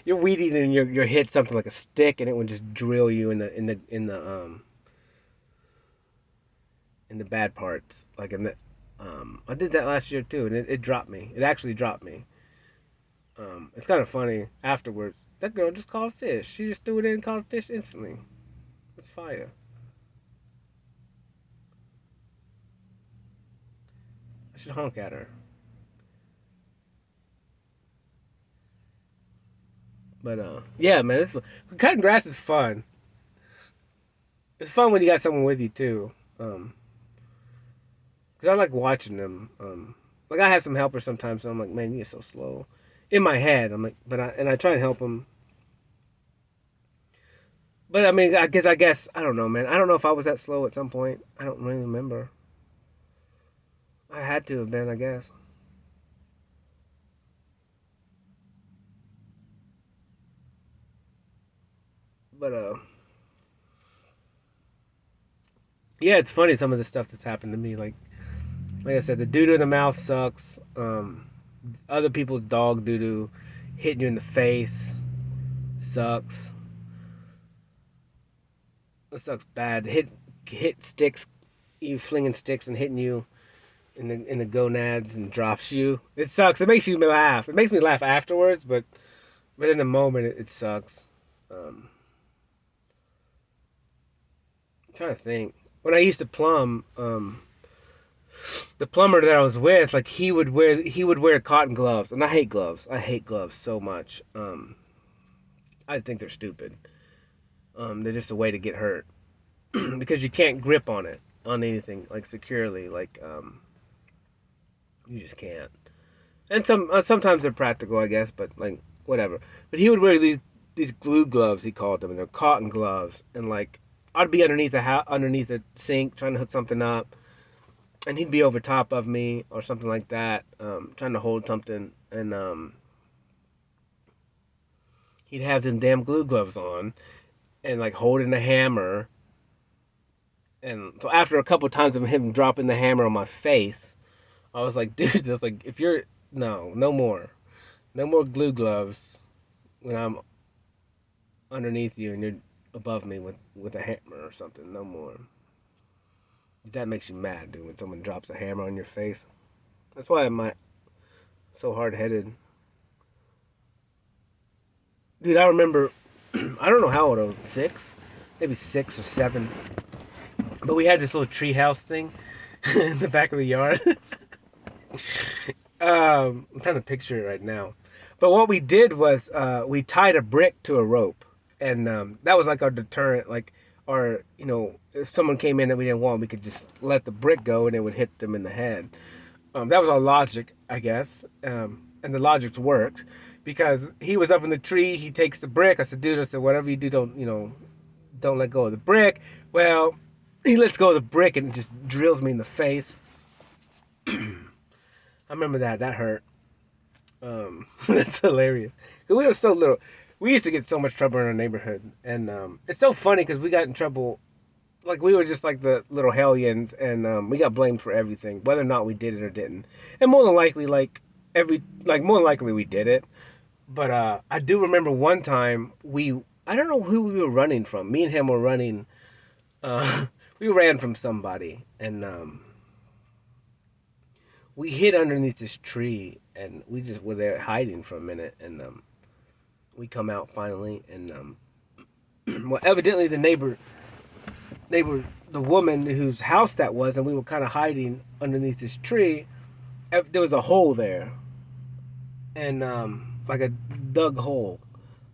you're weed eating, and you're hit something like a stick, and it would just drill you in the bad parts, like in the I did that last year too, and it dropped me. It actually dropped me. It's kind of funny afterwards. That girl just caught a fish. She just threw it in and caught a fish instantly. It's fire. I should honk at her. But yeah, man, cutting grass is fun. It's fun when you got someone with you too. Cause I like watching them. Like I have some helpers sometimes, so I'm like, man, you're so slow. In my head, I'm like, I try and help them. But I mean, I guess I don't know, man. I don't know if I was that slow at some point. I don't really remember. I had to have been, I guess. But yeah, it's funny some of the stuff that's happened to me. Like I said, the doo doo in the mouth sucks. Other people's dog doo doo hitting you in the face sucks. It sucks bad. Hit sticks, you flinging sticks and hitting you in the gonads and drops you. It sucks. It makes you laugh. It makes me laugh afterwards, but in the moment it sucks. I'm trying to think. When I used to plumb, the plumber that I was with, like he would wear cotton gloves, and I hate gloves. I hate gloves so much. I think they're stupid. They're just a way to get hurt because you can't grip on anything like securely. Like you just can't. And sometimes they're practical, I guess, but like whatever. But he would wear these glue gloves, he called them, and they're cotton gloves, and like I'd be underneath a sink trying to hook something up, and he'd be over top of me or something like that, trying to hold something, and he'd have them damn glue gloves on, and like holding a hammer, and so after a couple of times of him dropping the hammer on my face, I was like, dude, just like if you're no more, no more glue gloves when I'm underneath you and you're above me with a hammer or something. No more. That makes you mad, dude, when someone drops a hammer on your face. That's why I'm so hard headed. Dude, I remember, I don't know how old I was, 6? Maybe 6 or 7. But we had this little treehouse thing in the back of the yard. I'm trying to picture it right now. But what we did was we tied a brick to a rope. And that was like our deterrent. Like, our, if someone came in that we didn't want, we could just let the brick go and it would hit them in the head. That was our logic, I guess. And the logic worked because he was up in the tree. He takes the brick. I said, dude, whatever you do, don't let go of the brick. Well, he lets go of the brick and just drills me in the face. I remember that. That hurt. That's hilarious. Cause we were so little. We used to get so much trouble in our neighborhood, and it's so funny because we got in trouble. Like we were just like the little hellions, and we got blamed for everything, whether or not we did it or didn't. And more than likely, more than likely we did it. But I do remember one time I don't know who we were running from. Me and him were running. We ran from somebody, and we hid underneath this tree, and we just were there hiding for a minute, and we come out finally, and well, evidently the woman whose house that was, and we were kind of hiding underneath this tree. There was a hole there, and like a dug hole,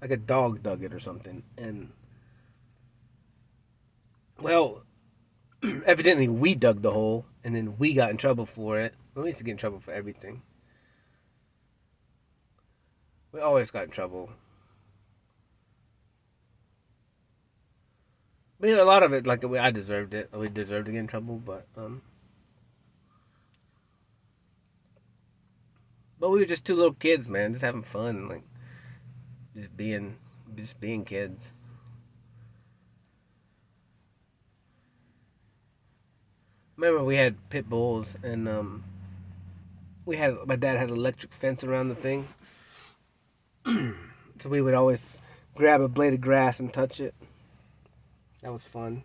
like a dog dug it or something, and well, evidently we dug the hole, and then we got in trouble for it. We used to get in trouble for everything. We always got in trouble. But a lot of it, like I deserved it. We deserved to get in trouble, but we were just two little kids, man, just having fun, like just being, just being kids. Remember, we had pit bulls, and my dad had an electric fence around the thing, so we would always grab a blade of grass and touch it. That was fun.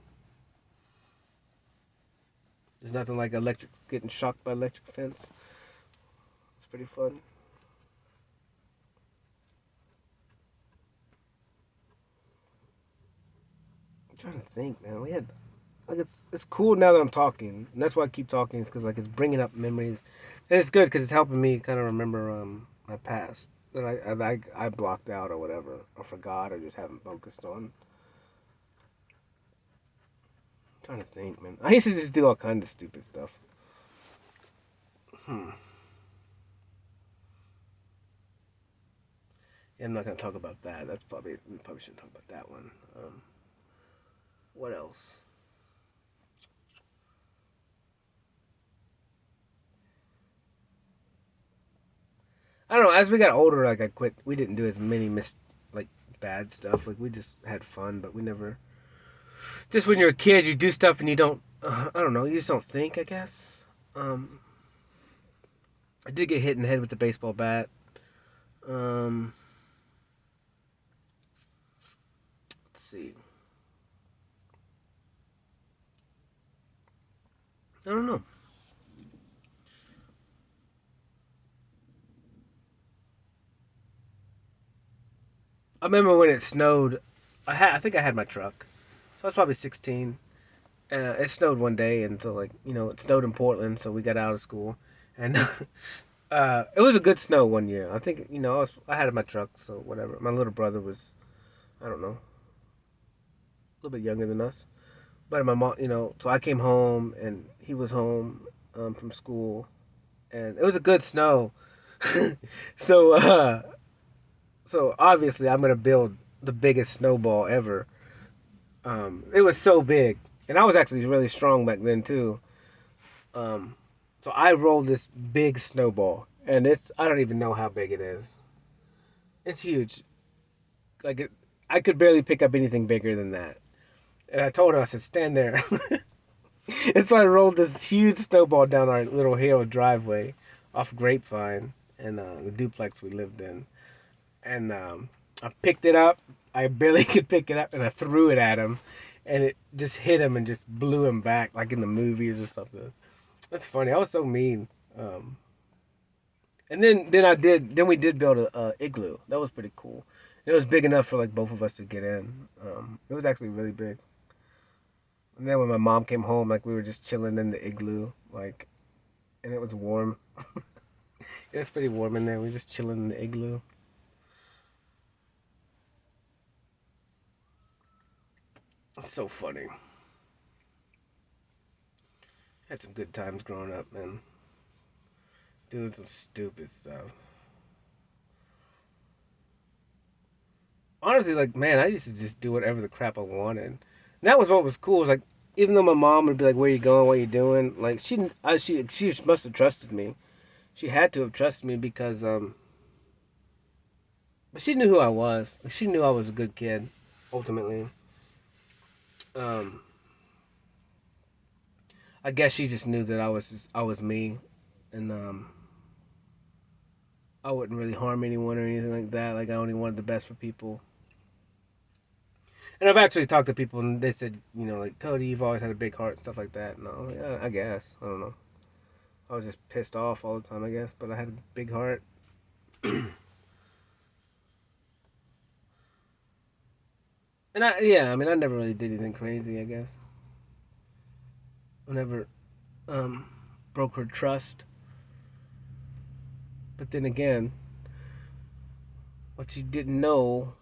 There's nothing like getting shocked by electric fence. It's pretty fun. I'm trying to think, man. We had like it's cool now that I'm talking, and that's why I keep talking. Is because like it's bringing up memories, and it's good because it's helping me kind of remember my past that I blocked out or whatever, or forgot, or just haven't focused on. I'm trying to think, man. I used to just do all kinds of stupid stuff. Hmm. Yeah, I'm not gonna talk about that. We probably shouldn't talk about that one. What else? I don't know. As we got older, like I quit. We didn't do as many like bad stuff. Like we just had fun, but we never. Just when you're a kid, you do stuff and you don't. I don't know. You just don't think. I guess. Um, I did get hit in the head with the baseball bat. Um, let's see. I don't know. I remember when it snowed. I think I had my truck, so I was probably 16. It snowed one day, and so like it snowed in Portland, so we got out of school, and it was a good snow one year. I think I had my truck, so whatever. My little brother was, I don't know, a little bit younger than us, but my mom, so I came home and he was home from school, and it was a good snow. so so obviously I'm gonna build the biggest snowball ever. It was so big, and I was actually really strong back then too. Um, so I rolled this big snowball, and I don't even know how big it is. It's huge. Like I could barely pick up anything bigger than that. And I told her, I said, stand there. And so I rolled this huge snowball down our little hill driveway off Grapevine and the duplex we lived in. And I picked it up. I barely could pick it up, and I threw it at him, and it just hit him and just blew him back, like in the movies or something. That's funny. I was so mean. And then we did build a igloo. That was pretty cool. It was big enough for like both of us to get in. It was actually really big. And then when my mom came home, like we were just chilling in the igloo, like, and it was warm. It was pretty warm in there. We were just chilling in the igloo. It's so funny. Had some good times growing up, man. Doing some stupid stuff. Honestly, like, man, I used to just do whatever the crap I wanted. And that was what was cool. Was like, even though my mom would be like, "Where you going? What you doing?" Like, she must have trusted me. She had to have trusted me because but she knew who I was. Like, she knew I was a good kid. Ultimately, um, I guess she just knew that I was me, and I wouldn't really harm anyone or anything like that. Like I only wanted the best for people. And I've actually talked to people, and they said, like, Cody, you've always had a big heart and stuff like that. And I was like, I guess I don't know. I was just pissed off all the time, I guess. But I had a big heart. And yeah, I mean, I never really did anything crazy, I guess. I never um, broke her trust. But then again, what she didn't know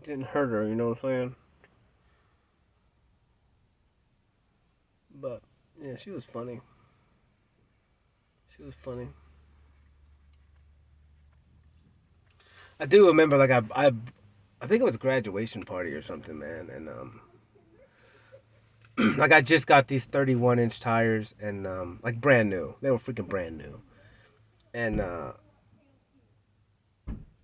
didn't hurt her, you know what I'm saying? But yeah, she was funny. She was funny. I do remember, like I think it was a graduation party or something, man, and like I just got these 31-inch tires and like brand new. They were freaking brand new, and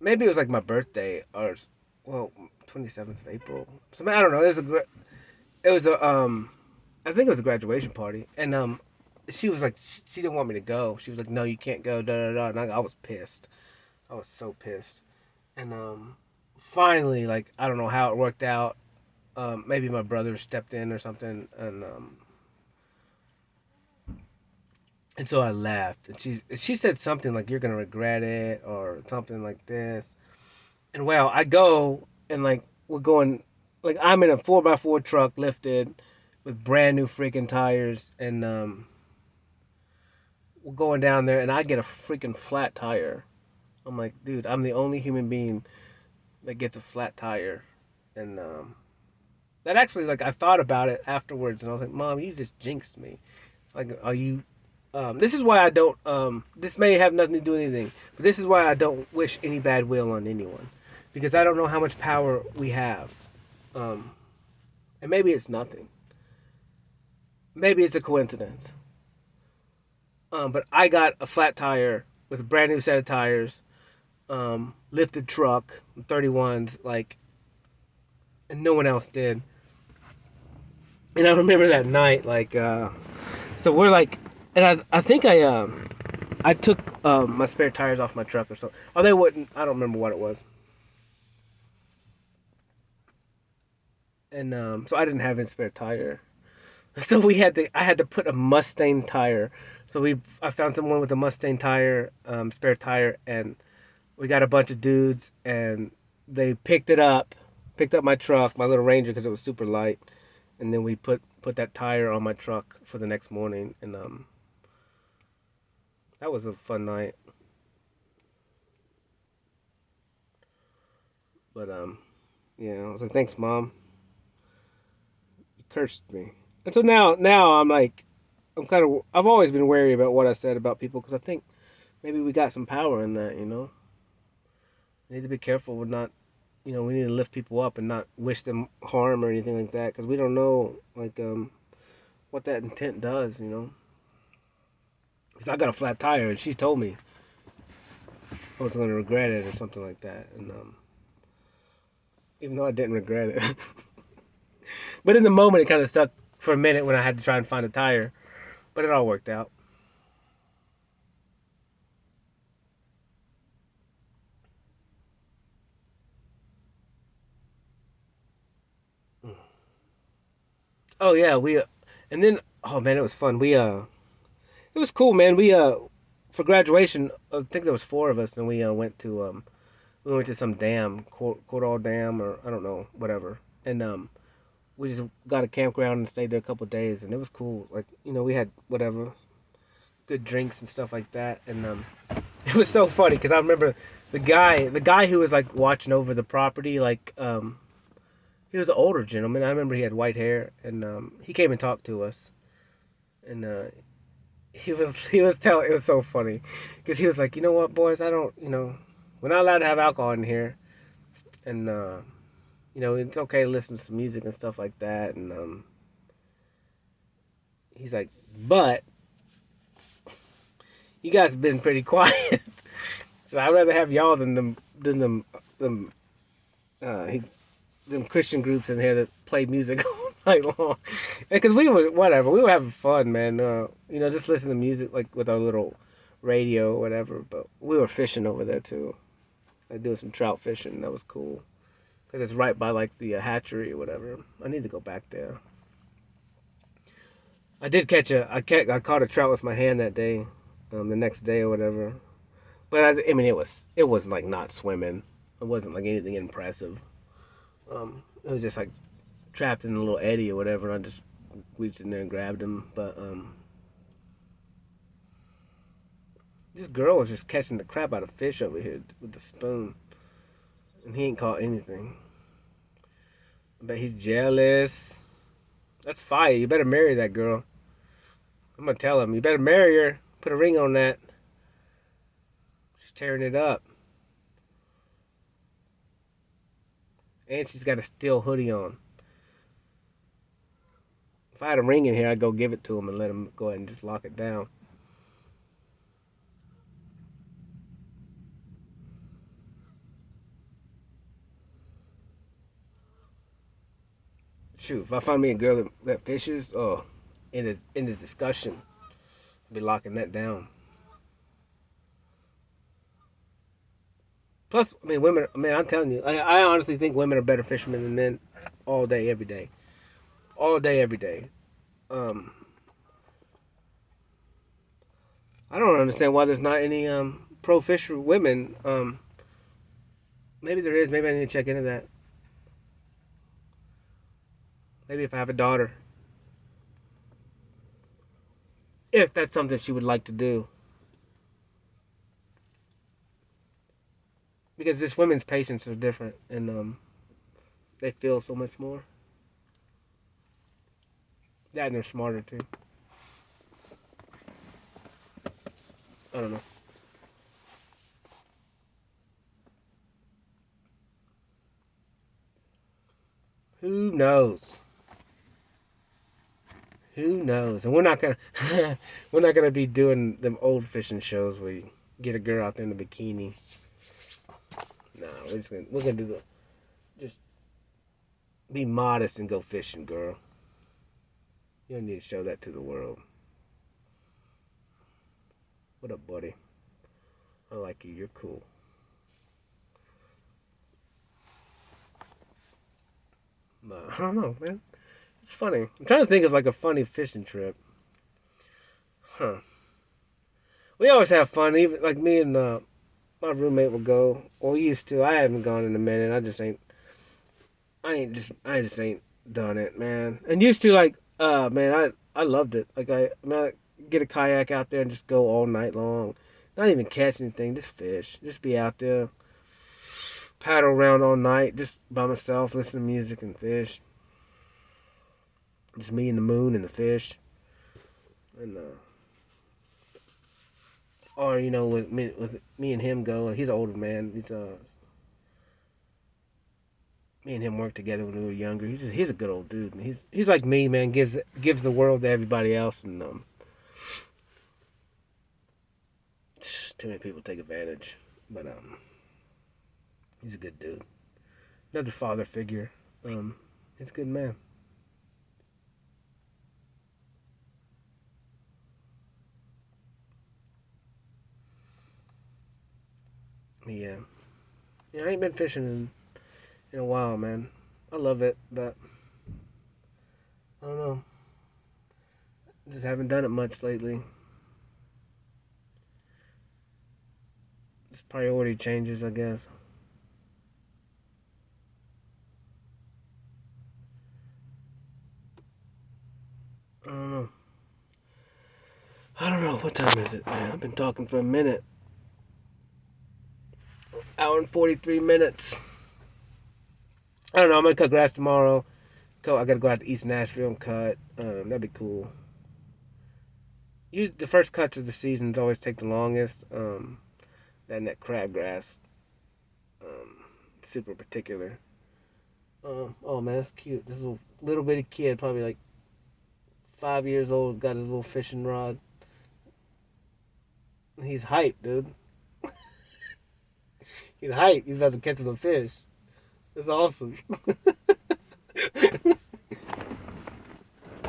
maybe it was like my birthday or well, 27th of April. So I don't know. It was a I think it was a graduation party, and she was like she didn't want me to go. She was like, no, you can't go, da da da. And I was pissed. I was so pissed, and finally, like I don't know how it worked out. Maybe my brother stepped in or something, and so I left. And she said something like, "You're gonna regret it" or something like this. And well, I go and like we're going, like I'm in a 4x4 truck lifted with brand new freaking tires, and we're going down there, and I get a freaking flat tire. I'm like, dude, I'm the only human being that gets a flat tire, and that actually, like, I thought about it afterwards, and I was like, Mom, you just jinxed me. Like, are you? This is why I don't. This may have nothing to do with anything, but this is why I don't wish any bad will on anyone, because I don't know how much power we have, um, and maybe it's nothing. Maybe it's a coincidence. But I got a flat tire with a brand new set of tires, lifted truck, 31s, like, and no one else did. And I remember that night, like, so we're like, and I think I took my spare tires off my truck or something. Oh, they wouldn't. I don't remember what it was. And so I didn't have any spare tire. So I had to put a Mustang tire. So I found someone with a Mustang tire, spare tire, and we got a bunch of dudes, and they picked up my truck, my little Ranger, because it was super light, and then we put that tire on my truck for the next morning, and that was a fun night. But yeah, I was like, thanks, Mom. You cursed me. And so now I'm like, I've always been wary about what I said about people because I think maybe we got some power in that, you know. We need to be careful with not, you know, we need to lift people up and not wish them harm or anything like that because we don't know like what that intent does, you know. Because I got a flat tire and she told me I was gonna regret it or something like that, and even though I didn't regret it, but in the moment it kind of sucked for a minute when I had to try and find a tire, but it all worked out. Oh yeah, and then oh man, it was fun. It was cool, man. For graduation, I think there was four of us, and we went to some dam, Coral Dam, or I don't know, whatever. And we just got a campground and stayed there a couple of days, and it was cool. Like you know, we had whatever good drinks and stuff like that, and it was so funny because I remember the guy who was like watching over the property, like he was an older gentleman. I remember he had white hair, and he came and talked to us, and he was telling it was so funny because he was like, you know what, boys, I don't, you know, we're not allowed to have alcohol in here, and you know, it's okay to listen to some music and stuff like that, and he's like, but you guys have been pretty quiet, so I'd rather have y'all them he them Christian groups in here that play music all night long. Because we were having fun, man. You know, just listening to music like with our little radio or whatever. But we were fishing over there too, like doing some trout fishing. That was cool because it's right by like the hatchery or whatever. I need to go back there. I did catch I caught a trout with my hand that day, the next day or whatever. But I mean, it was like not swimming. It wasn't like anything impressive. It was just like trapped in a little eddy or whatever. And I just reached in there and grabbed him. But this girl was just catching the crap out of fish over here with the spoon, and he ain't caught anything. But he's jealous. That's fire. You better marry that girl. I'm gonna tell him. You better marry her. Put a ring on that. She's tearing it up. And she's got a steel hoodie on. If I had a ring in here, I'd go give it to him and let him go ahead and just lock it down. Shoot, if I find me a girl that fishes, oh, in the discussion, I'll be locking that down. Plus, I mean, women. I mean, I'm telling you, I honestly think women are better fishermen than men, all day, every day, all day, every day. Um, I don't understand why there's not any pro fisher women. Maybe there is. Maybe I need to check into that. Maybe if I have a daughter, if that's something she would like to do, because this women's patience are different, and they feel so much more. Yeah, and they're smarter too. I don't know. Who knows? Who knows? And we're not gonna we're not gonna be doing them old fishing shows where you get a girl out there in a bikini. No, we're gonna do the just be modest and go fishing, girl. You don't need to show that to the world. What up, buddy? I like you. You're cool. I don't know, man. It's funny. I'm trying to think of like a funny fishing trip. Huh. We always have fun. Even like me and my roommate will go. Or we used to. I haven't gone in a minute. I just ain't done it, man. And used to like, man, I loved it. Like I get a kayak out there and just go all night long. Not even catch anything, just fish. Just be out there, paddle around all night, just by myself, listen to music and fish. Just me and the moon and the fish. And or with me and him go. He's an older man. He's me and him worked together when we were younger. He's a good old dude. And he's like me, man. Gives the world to everybody else, and too many people take advantage. But he's a good dude. Another father figure. He's a good man. Yeah, yeah. I ain't been fishing in a while, man. I love it, but I don't know. Just haven't done it much lately. Just priority changes, I guess. I don't know. I don't know. What time is it, man? I've been talking for a minute. Hour and 43 minutes. I don't know. I'm gonna cut grass tomorrow. I gotta go out to East Nashville and cut. That'd be cool. The first cuts of the seasons always take the longest. That crabgrass. Super particular. Oh man, that's cute. This little bitty kid, probably like 5 years old, got his little fishing rod. He's hyped, dude. He's hyped. He's about to catch some fish. It's awesome.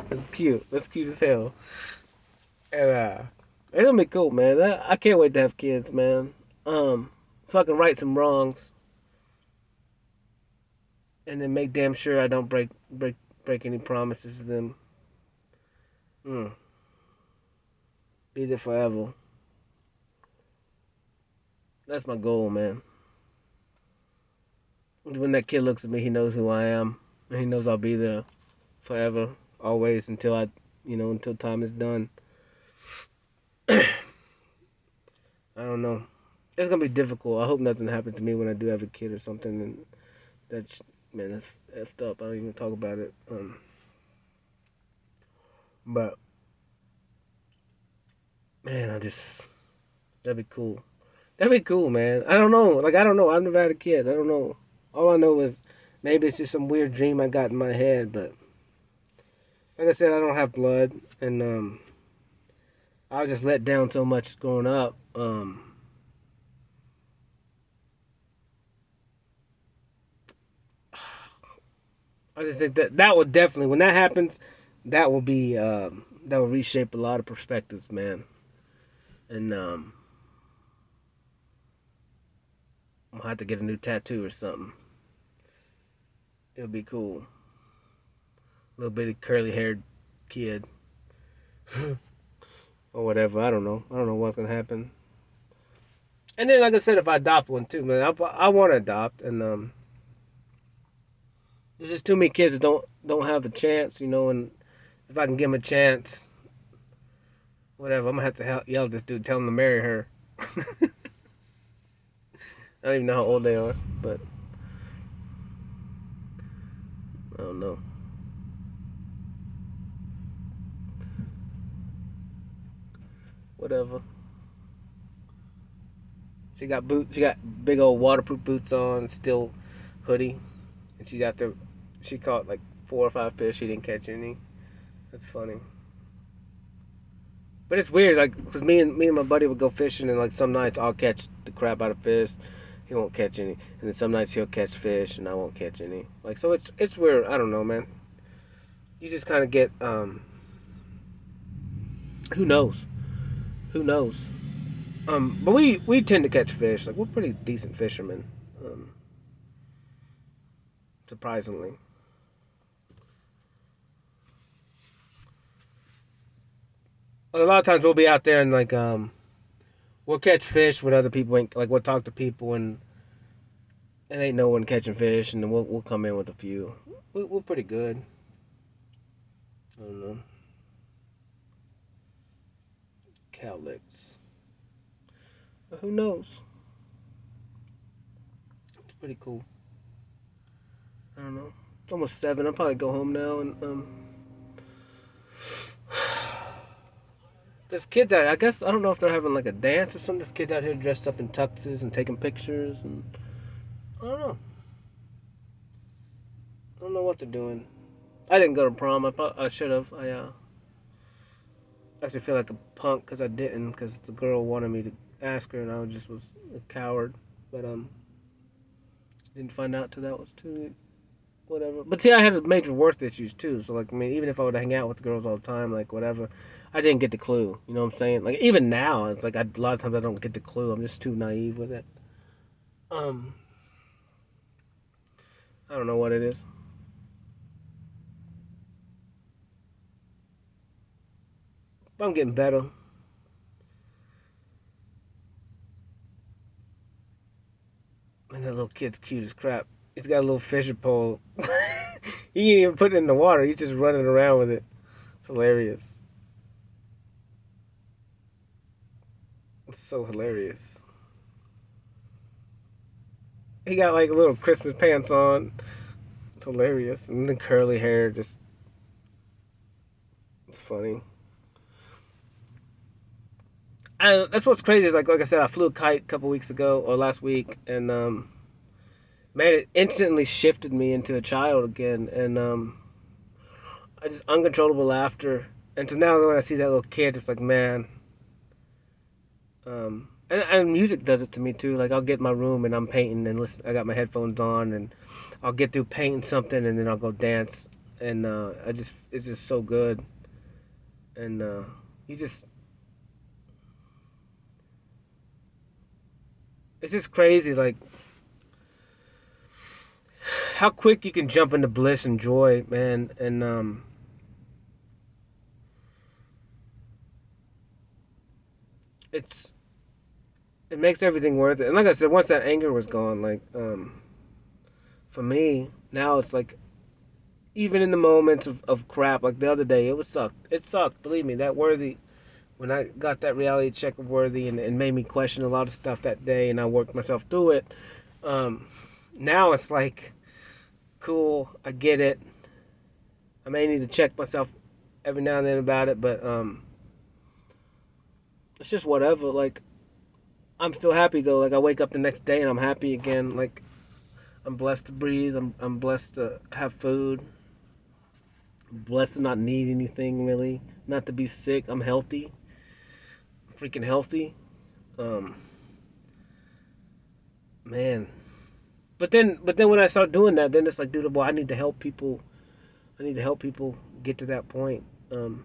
That's cute. That's cute as hell. And it's gonna be cool, man. I can't wait to have kids, man. So I can right some wrongs, and then make damn sure I don't break any promises to them. Mm. Be there forever. That's my goal, man. When that kid looks at me, he knows who I am, and he knows I'll be there forever, always until until time is done. I don't know. It's gonna be difficult. I hope nothing happens to me when I do have a kid or something. And that's man, that's effed up. I don't even talk about it. But man, that'd be cool. That'd be cool, man. I don't know. Like I don't know. I've never had a kid. I don't know. All I know is maybe it's just some weird dream I got in my head. But like I said, I don't have blood, and I was just let down so much growing up. I just think that will definitely, when that happens, that will be that will reshape a lot of perspectives, man. And I'll have to get a new tattoo or something. It'll be cool. Little bitty curly haired kid or whatever. I don't know. I don't know what's gonna happen. And then, like I said, if I adopt one too, man, I want to adopt, and there's just too many kids that don't have a chance, And if I can give them a chance, whatever, I'm gonna have to yell at this dude, tell him to marry her. I don't even know how old they are, but I don't know. Whatever. She got boots. She got big old waterproof boots on, still hoodie, and she's out there. She caught like 4 or 5 fish. She didn't catch any. That's funny. But it's weird, like, cause me and my buddy would go fishing, and like some nights I'll catch the crap out of fish. He won't catch any, and then some nights he'll catch fish, and I won't catch any. Like so, it's weird. I don't know, man. You just kind of get who knows? Who knows? But we tend to catch fish. Like we're pretty decent fishermen. Um, Surprisingly. A lot of times we'll be out there and like we'll catch fish when other people ain't, like we'll talk to people and ain't no one catching fish, and then we'll come in with a few. We're pretty good. I don't know. Cowlicks. But who knows? It's pretty cool. I don't know. It's almost 7. I'll probably go home now and there's kids out. I guess I don't know if they're having like a dance or something. There's kids out here dressed up in tuxes and taking pictures, and I don't know. I don't know what they're doing. I didn't go to prom. I should have. I actually feel like a punk because I didn't, because the girl wanted me to ask her, and I just was a coward. But didn't find out till that was too whatever. But see, I had major worth issues too. So like, I mean, even if I would hang out with girls all the time, like whatever, I didn't get the clue. You know what I'm saying? Like even now, it's like a lot of times I don't get the clue. I'm just too naive with it. Um, I don't know what it is. But I'm getting better. And that little kid's cute as crap. He's got a little fishing pole. He ain't even put it in the water. He's just running around with it. It's hilarious. It's so hilarious. He got like little Christmas pants on. It's hilarious. And the curly hair, just it's funny. That's what's crazy is like I said, I flew a kite a couple weeks ago or last week, and man, it instantly shifted me into a child again, and I just uncontrollable laughter. And so now when I see that little kid, it's like man, and music does it to me too. Like I'll get in my room and I'm painting and listen. I got my headphones on and I'll get through painting something and then I'll go dance, and it's just so good, and you just it's just crazy like how quick you can jump into bliss and joy, man, and it makes everything worth it. And like I said, once that anger was gone, like for me now it's like even in the moments of crap, like the other day, it was sucked. It sucked. Believe me, that Worthy, when I got that reality check of Worthy and made me question a lot of stuff that day, and I worked myself through it. Now it's like, cool, I get it. I may need to check myself every now and then about it, but it's just whatever. Like, I'm still happy though. Like, I wake up the next day and I'm happy again. Like, I'm blessed to breathe. I'm blessed to have food. I'm blessed to not need anything really. Not to be sick. I'm healthy. I'm freaking healthy. Um, Man. But then when I start doing that, then it's like, dude, well, I need to help people. I need to help people get to that point. And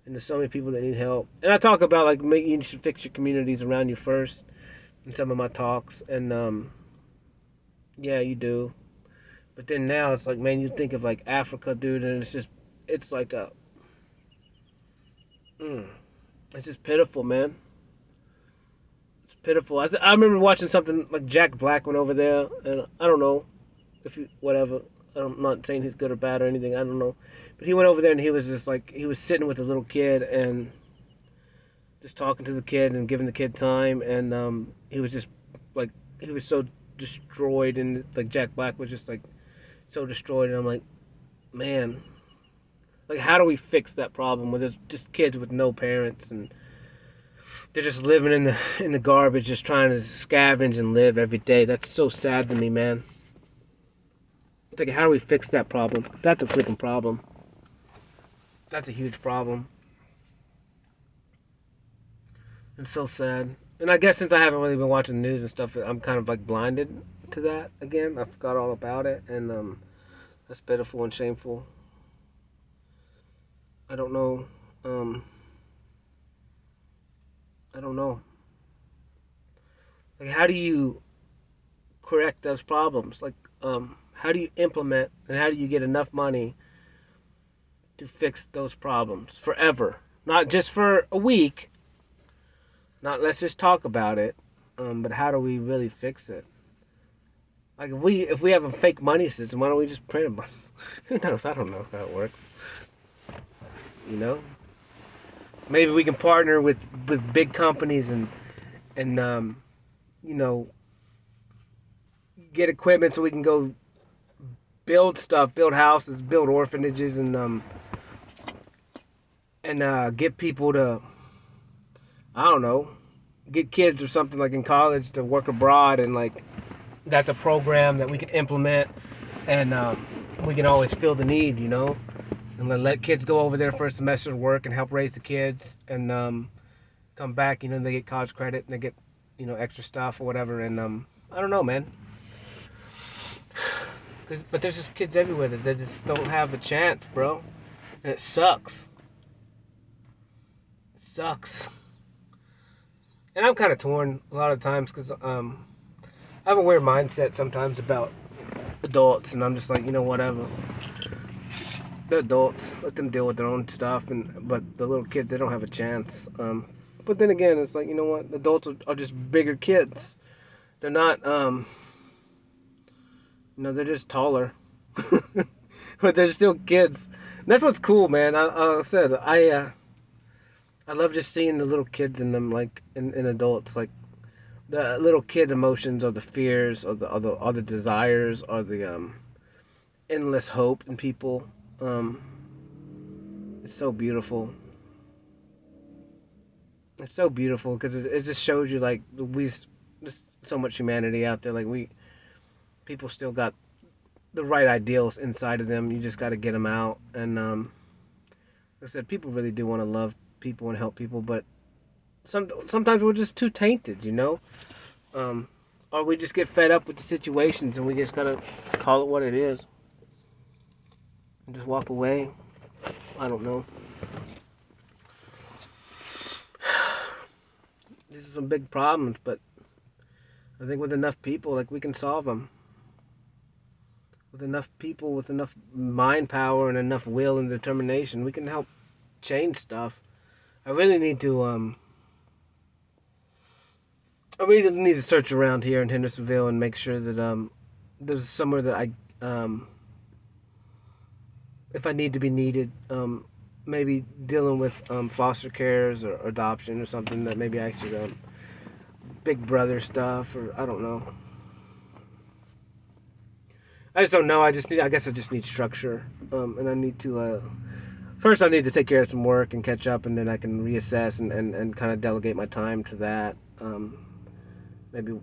there's so many people that need help. And I talk about like maybe you should fix your communities around you first in some of my talks. And yeah, you do. But then now it's like, man, you think of like Africa, dude, and it's like mm, it's just pitiful, man. It's pitiful. I remember watching something like Jack Black went over there, and I don't know if you whatever. I'm not saying he's good or bad or anything. I don't know, but he went over there and he was just like he was sitting with a little kid and just talking to the kid and giving the kid time, and he was just like he was so destroyed, and like Jack Black was just like so destroyed, and I'm like, man, like how do we fix that problem when there's just kids with no parents and they're just living in the garbage, just trying to scavenge and live every day. That's so sad to me, man. Like, how do we fix that problem? That's a freaking problem. That's a huge problem. It's so sad. And I guess since I haven't really been watching the news and stuff, I'm kind of like blinded to that again. I forgot all about it, and that's pitiful and shameful. I don't know. Um, I don't know. Like, how do you correct those problems? Like, how do you implement and how do you get enough money to fix those problems forever? Not just for a week. Not let's just talk about it. But how do we really fix it? Like if we have a fake money system, why don't we just print a bunch? Who knows? I don't know how it works. You know, maybe we can partner with big companies and you know, get equipment so we can go build stuff, build houses, build orphanages, and get people to, I don't know, get kids or something like in college to work abroad, and like that's a program that we can implement, and we can always fill the need, you know, and let kids go over there for a semester to work and help raise the kids, and come back, you know, they get college credit and they get, you know, extra stuff or whatever, and I don't know, man. But there's just kids everywhere that they just don't have a chance, bro, and it sucks. It sucks. And I'm kind of torn a lot of times because I have a weird mindset sometimes about adults, and I'm just like, you know, whatever. They're adults. Let them deal with their own stuff, but the little kids, they don't have a chance. But then again, it's like, you know what? Adults are just bigger kids. They're not, you know, they're just taller, but they're still kids. And that's what's cool, man. I said I love just seeing the little kids in them, like in adults, like the little kid emotions, or the fears, or the desires, or the endless hope in people. It's so beautiful. It's so beautiful because it just shows you like there's so much humanity out there. Like people still got the right ideals inside of them. You just got to get them out. And like I said, people really do want to love people and help people, but sometimes we're just too tainted, you know. Or we just get fed up with the situations and we just gotta call it what it is and just walk away. I don't know. These are some big problems, but I think with enough people, like, we can solve them. With enough people, with enough mind power and enough will and determination, we can help change stuff. I really need to I really need to search around here in Hendersonville and make sure that there's somewhere that I if I need to be needed, maybe dealing with foster cares or adoption or something, that maybe I should big brother stuff, or I don't know. I just don't know. I guess I just need structure, and I need to first I need to take care of some work and catch up, and then I can reassess and kind of delegate my time to that. Maybe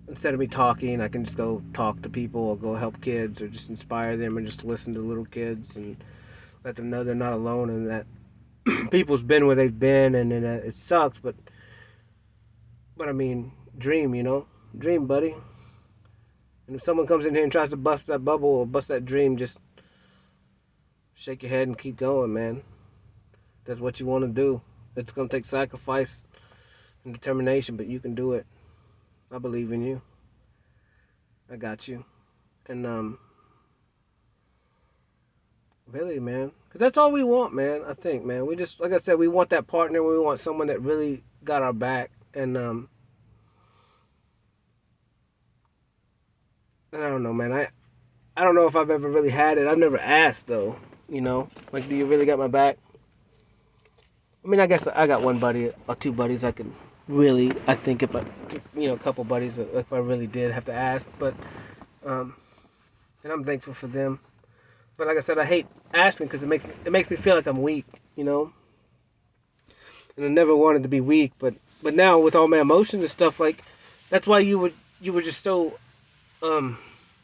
instead of me talking, I can just go talk to people or go help kids or just inspire them and just listen to little kids and let them know they're not alone and that people's been where they've been, and it sucks, but I mean, dream, dream, buddy. And if someone comes in here and tries to bust that bubble or bust that dream, just shake your head and keep going, man. That's what you want to do. It's gonna take sacrifice and determination, but you can do it. I believe in you. I got you. And really, man, because that's all we want, man. I think, man, we just, like I said, we want that partner. We want someone that really got our back, and I don't know, man. I don't know if I've ever really had it. I've never asked though. Like, do you really got my back? I mean, I guess I got one buddy or two buddies I could really. I think if I, a couple buddies, if I really did have to ask, but and I'm thankful for them. But like I said, I hate asking because it makes me feel like I'm weak, And I never wanted to be weak, but now with all my emotions and stuff, like that's why you were just so the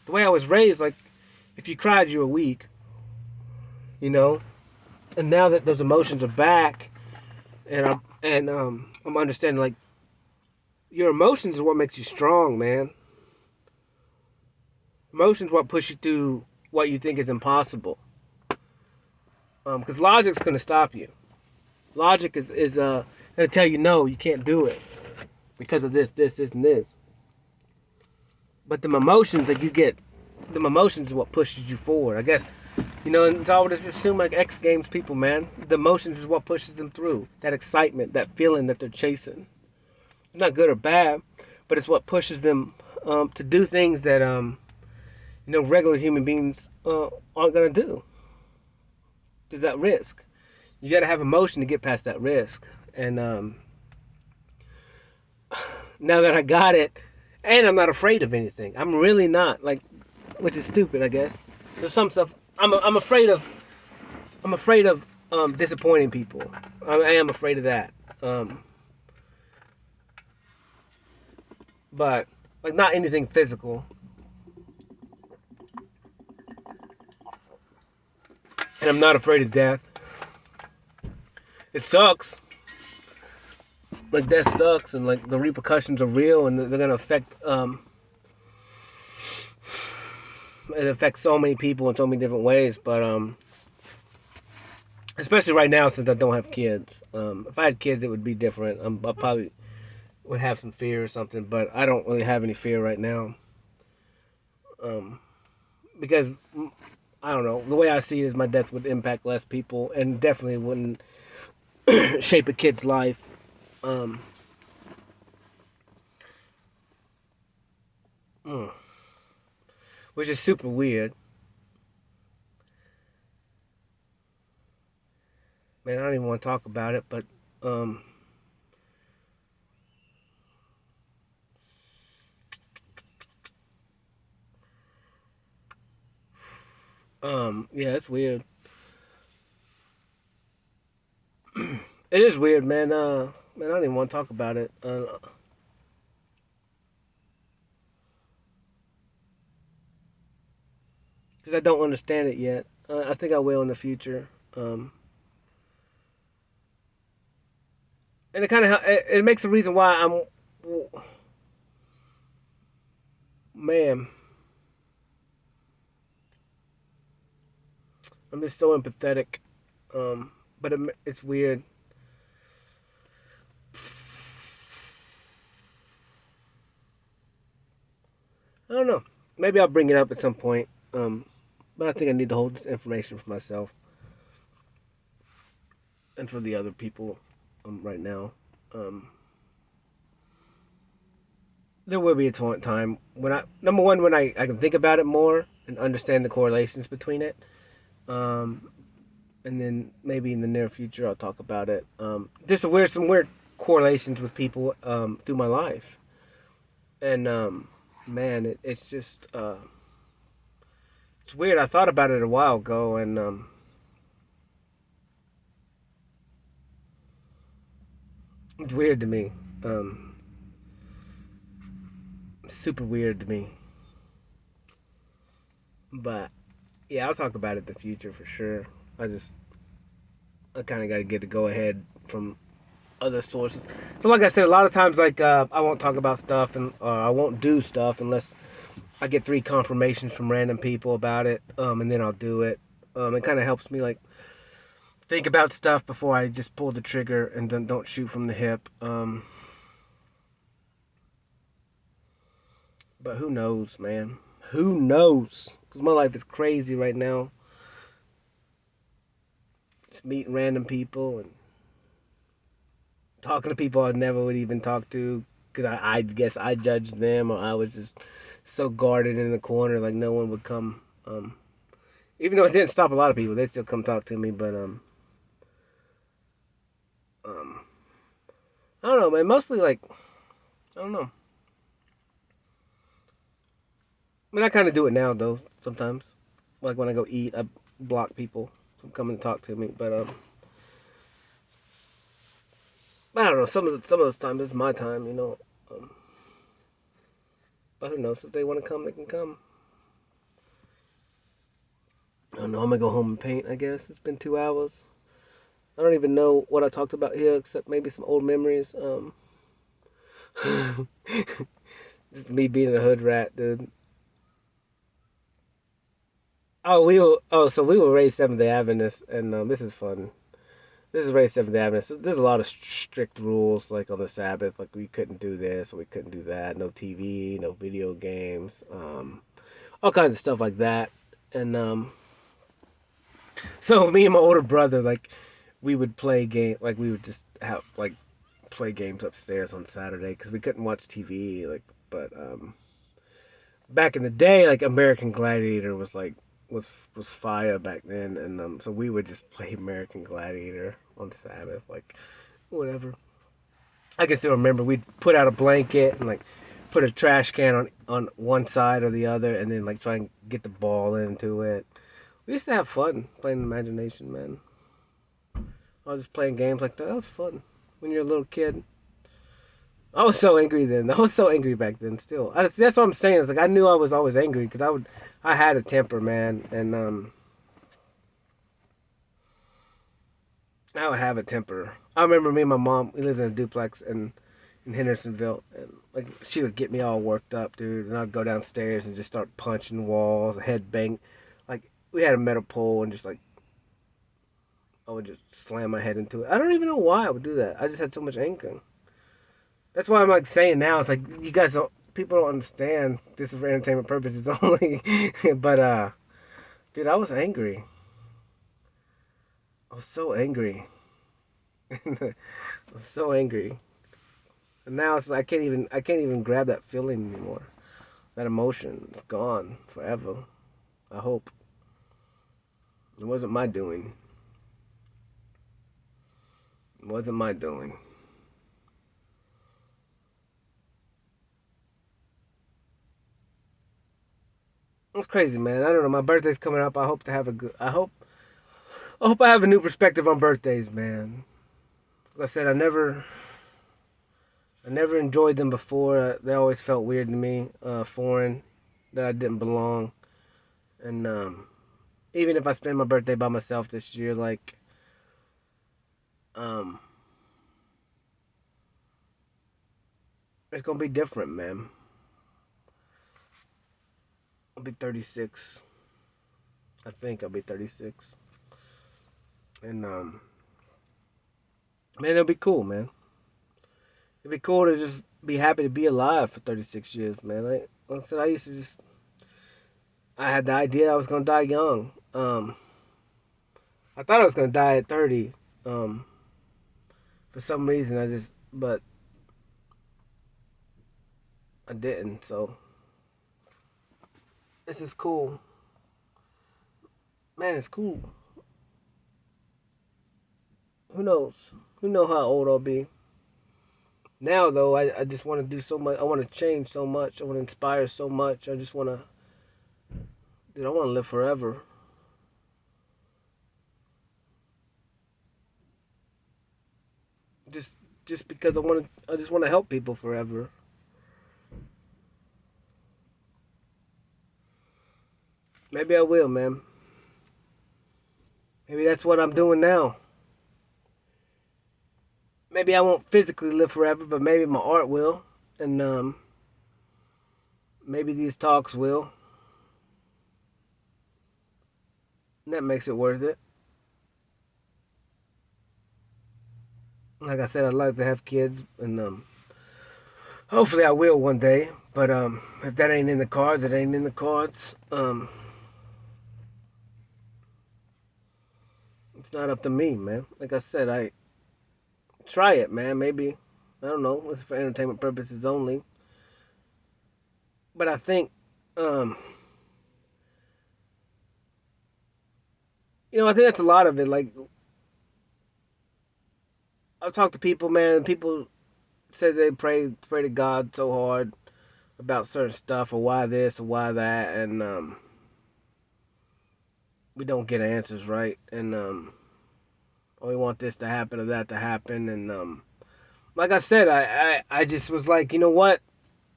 way I was raised, like if you cried you were weak, And now that those emotions are back, and I'm understanding, like, your emotions is what makes you strong, man. Emotions what push you through what you think is impossible. Because logic's gonna stop you. Logic is gonna tell you no, you can't do it because of this, and this. But the emotions that you get, the emotions is what pushes you forward. I guess, and it's always assumed like X Games people, man. The emotions is what pushes them through. That excitement, that feeling that they're chasing. It's not good or bad, but it's what pushes them to do things that regular human beings aren't gonna do. There's that risk. You gotta have emotion to get past that risk. And now that I got it, and I'm not afraid of anything. I'm really not, like, which is stupid, I guess. There's some stuff I'm afraid of. I'm afraid of disappointing people. I am afraid of that. But like not anything physical. And I'm not afraid of death. It sucks. Like death sucks, and like the repercussions are real, and they're gonna affect. It affects so many people in so many different ways, but especially right now since I don't have kids. If I had kids, it would be different. I probably would have some fear or something, but I don't really have any fear right now. Because I don't know, the way I see it is my death would impact less people, and definitely wouldn't shape a kid's life. Which is super weird. Man, I don't even want to talk about it, but yeah, it's weird. It is weird, man. Man, I don't even want to talk about it. Because I don't understand it yet. I think I will in the future. And it kind of it makes the reason why man, I'm just so empathetic. But it's weird. I don't know. Maybe I'll bring it up at some point. But I think I need to hold this information for myself and for the other people right now. there will be a time when number one, when I can think about it more and understand the correlations between it. Um, and then maybe in the near future I'll talk about it. There's some weird correlations with people through my life, and man, it's just it's weird. I thought about it a while ago, and it's weird to me. Um, Super weird to me. But yeah, I'll talk about it in the future for sure. I kind of got to get a go ahead from other sources. So like I said, a lot of times like I won't talk about stuff and I won't do stuff unless I get 3 confirmations from random people about it, and then I'll do it. It kind of helps me like think about stuff before I just pull the trigger and then don't shoot from the hip. But who knows, man? Who knows? Because my life is crazy right now. Just meeting random people and talking to people I never would even talk to. Because I guess I judged them, or I was just so guarded in the corner, like no one would come. Even though it didn't stop a lot of people, they still come talk to me. But um, I don't know, man. Mostly like I don't know. I mean, I kind of do it now though. Sometimes, like when I go eat, I block people from coming to talk to me. But I don't know. Some of those times it's my time, you know. But who knows? If they want to come, they can come. I don't know. I'm gonna go home and paint. I guess it's been 2 hours. I don't even know what I talked about here, except maybe some old memories. Just me being a hood rat, dude. So we were raised Seventh Day Adventists, and this is fun. This is raised Seventh Day Adventist. So there's a lot of strict rules, like on the Sabbath, like we couldn't do this, or we couldn't do that. No TV, no video games, all kinds of stuff like that. And so me and my older brother, like we would play game, like we would just have like play games upstairs on Saturday because we couldn't watch TV. Like, but back in the day, like American Gladiator was like was fire back then, and so we would just play American Gladiator on Sabbath, like whatever. I can still remember we'd put out a blanket and like put a trash can on one side or the other, and then like try and get the ball into it. We used to have fun playing imagination, man. I was just playing games like that. That was fun when you're a little kid. I was so angry then. I was so angry back then. Still, that's what I'm saying. It's like I knew I was always angry because I had a temper, man, and I would have a temper. I remember me and my mom. We lived in a duplex in Hendersonville, and like she would get me all worked up, dude. And I'd go downstairs and just start punching walls, head bang. Like we had a metal pole, and just like I would just slam my head into it. I don't even know why I would do that. I just had so much anger. That's why I'm like saying now. It's like you guys don't. People don't understand. This is for entertainment purposes only. But dude, I was angry. I was so angry. I was so angry. And now it's like I can't even grab that feeling anymore. That emotion, it's gone forever. I hope. It wasn't my doing. It wasn't my doing. It's crazy, man. I don't know. My birthday's coming up. I hope to have a good. I hope I have a new perspective on birthdays, man. Like I said, I never enjoyed them before. They always felt weird to me, foreign, that I didn't belong. And even if I spend my birthday by myself this year, like um, it's gonna be different, man. I'll be 36. I think I'll be 36. And man, it'll be cool, man. It'd be cool to just be happy to be alive for 36 years, man. Like I said, I used to just I had the idea I was gonna die young. I thought I was gonna die at 30. Um, for some reason, but I didn't. So this is cool, man. It's cool. Who knows? Who know how old I'll be? Now though, I just want to do so much. I want to change so much. I want to inspire so much. I just want to. Dude, I want to live forever. Just just because I just want to help people forever. Maybe I will, man. Maybe that's what I'm doing now. Maybe I won't physically live forever, but maybe my art will, and maybe these talks will. And that makes it worth it. Like I said, I'd like to have kids, and hopefully I will one day. But if that ain't in the cards, it ain't in the cards. It's not up to me, man. Like I said, I try it, man. Maybe I don't know. It's for entertainment purposes only. But I think, um, I think that's a lot of it. Like I've talked to people, man. And people say they pray to God so hard about certain stuff or why this or why that, and we don't get answers, right? And or we want this to happen or that to happen, and like I said, I just was like, you know what?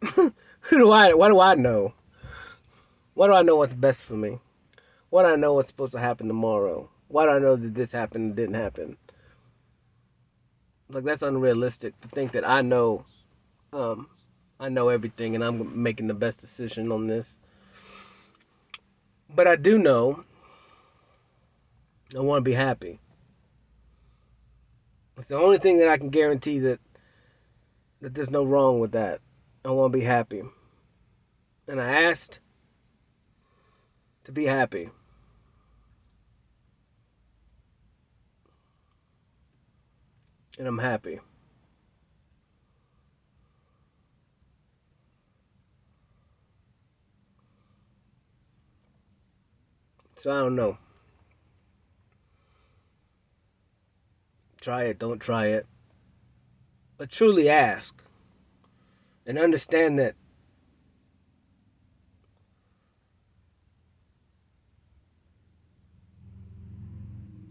Who do I? What do I know? What do I know what's best for me? What do I know what's supposed to happen tomorrow? Why do I know that this happened and didn't happen? Like that's unrealistic to think that um, I know everything and I'm making the best decision on this. But I do know I want to be happy. It's the only thing that I can guarantee that there's no wrong with that. I want to be happy, and I asked to be happy, and I'm happy. So I don't know. Try it, don't try it, but truly ask and understand that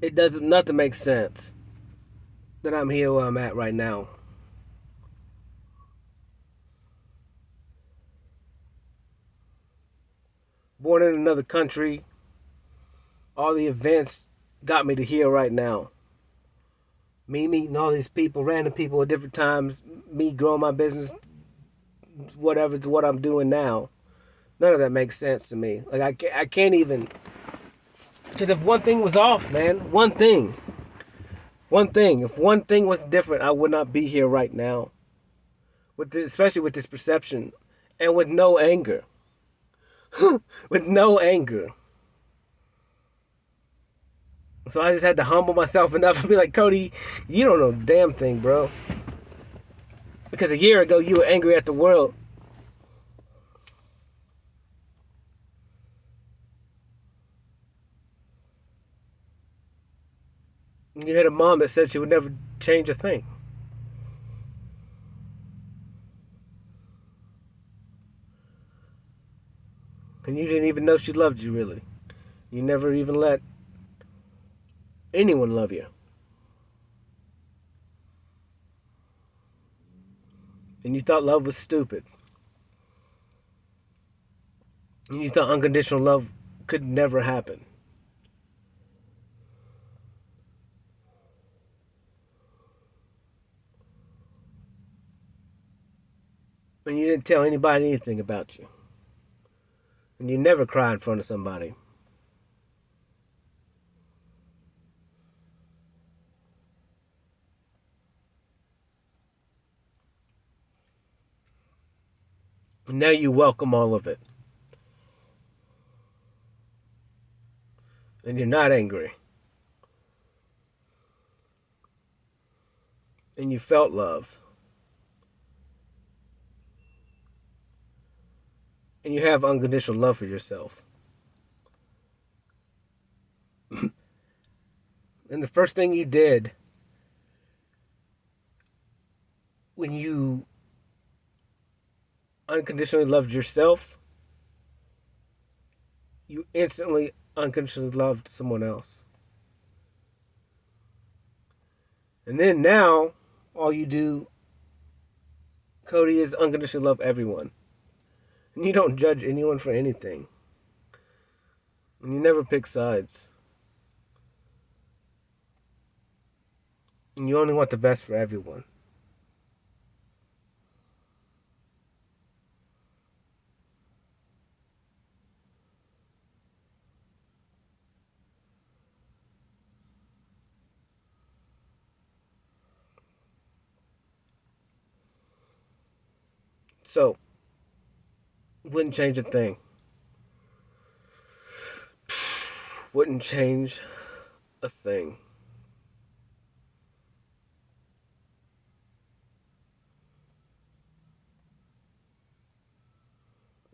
it doesn't nothing makes sense that I'm here where I'm at right now. Born in another country, all the events got me to here right now. Me meeting all these people, random people at different times, me growing my business, whatever to what I'm doing now. None of that makes sense to me. Like I can't even, because if one thing was off, man, one thing, if one thing was different, I would not be here right now. Especially with this perception, and with no anger, with no anger. So I just had to humble myself enough and be like, Cody, you don't know a damn thing, bro. Because a year ago you were angry at the world. You had a mom that said she would never change a thing. And you didn't even know she loved you, really. You never even let anyone love you. And you thought love was stupid. And you thought unconditional love could never happen. And you didn't tell anybody anything about you. And you never cry in front of somebody. And now you welcome all of it. And you're not angry. And you felt love. and you have unconditional love for yourself. And the first thing you did when you unconditionally loved yourself, you instantly unconditionally loved someone else. And then now, all you do, Cody, is unconditionally love everyone. And you don't judge anyone for anything. And you never pick sides. And you only want the best for everyone. So, wouldn't change a thing. Wouldn't change a thing.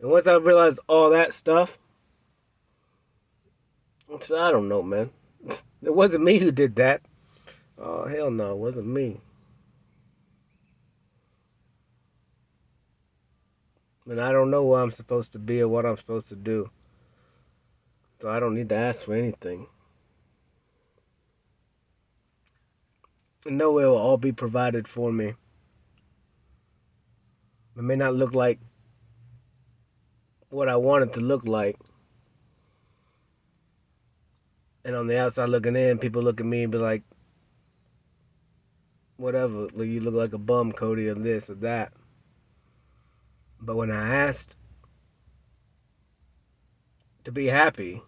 And once I realized all that stuff, I don't know, man. It wasn't me who did that. Oh, hell no, it wasn't me. And I don't know where I'm supposed to be or what I'm supposed to do. So I don't need to ask for anything. And know it will all be provided for me. It may not look like what I want it to look like. And on the outside looking in, people look at me and be like, whatever, you look like a bum, Cody, or this or that. But when I asked to be happy,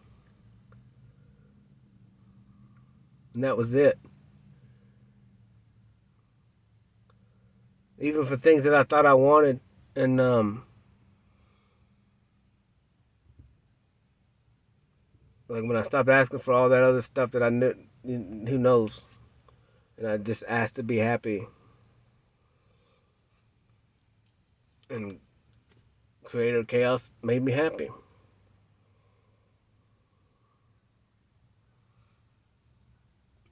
and that was it. Even for things that I thought I wanted, and like when I stopped asking for all that other stuff that I knew, who knows, and I just asked to be happy, and Creator Chaos made me happy.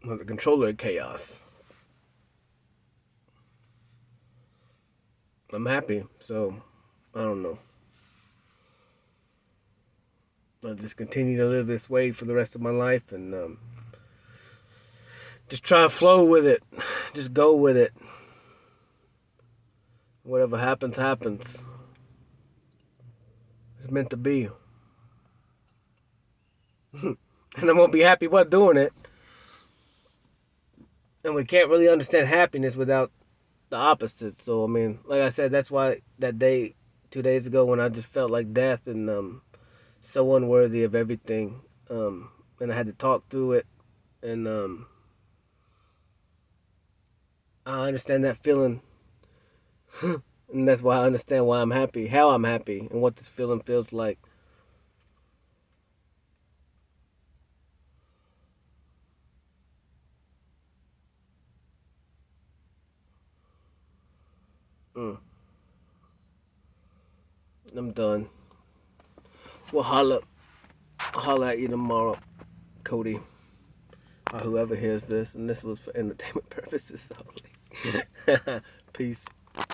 Well, the controller of chaos. I'm happy, so I don't know. I'll just continue to live this way for the rest of my life, and just try to flow with it. Just go with it. Whatever happens, happens. It's meant to be. And I'm going to be happy while doing it. And we can't really understand happiness without the opposite. So, I mean, like I said, that's why that day, 2 days ago, when I just felt like death and so unworthy of everything, and I had to talk through it, and I understand that feeling. And that's why I understand why I'm happy, how I'm happy, and what this feeling feels like. Mm. I'm done. We'll holla at you tomorrow, Cody, or whoever hears this. And this was for entertainment purposes only. Peace.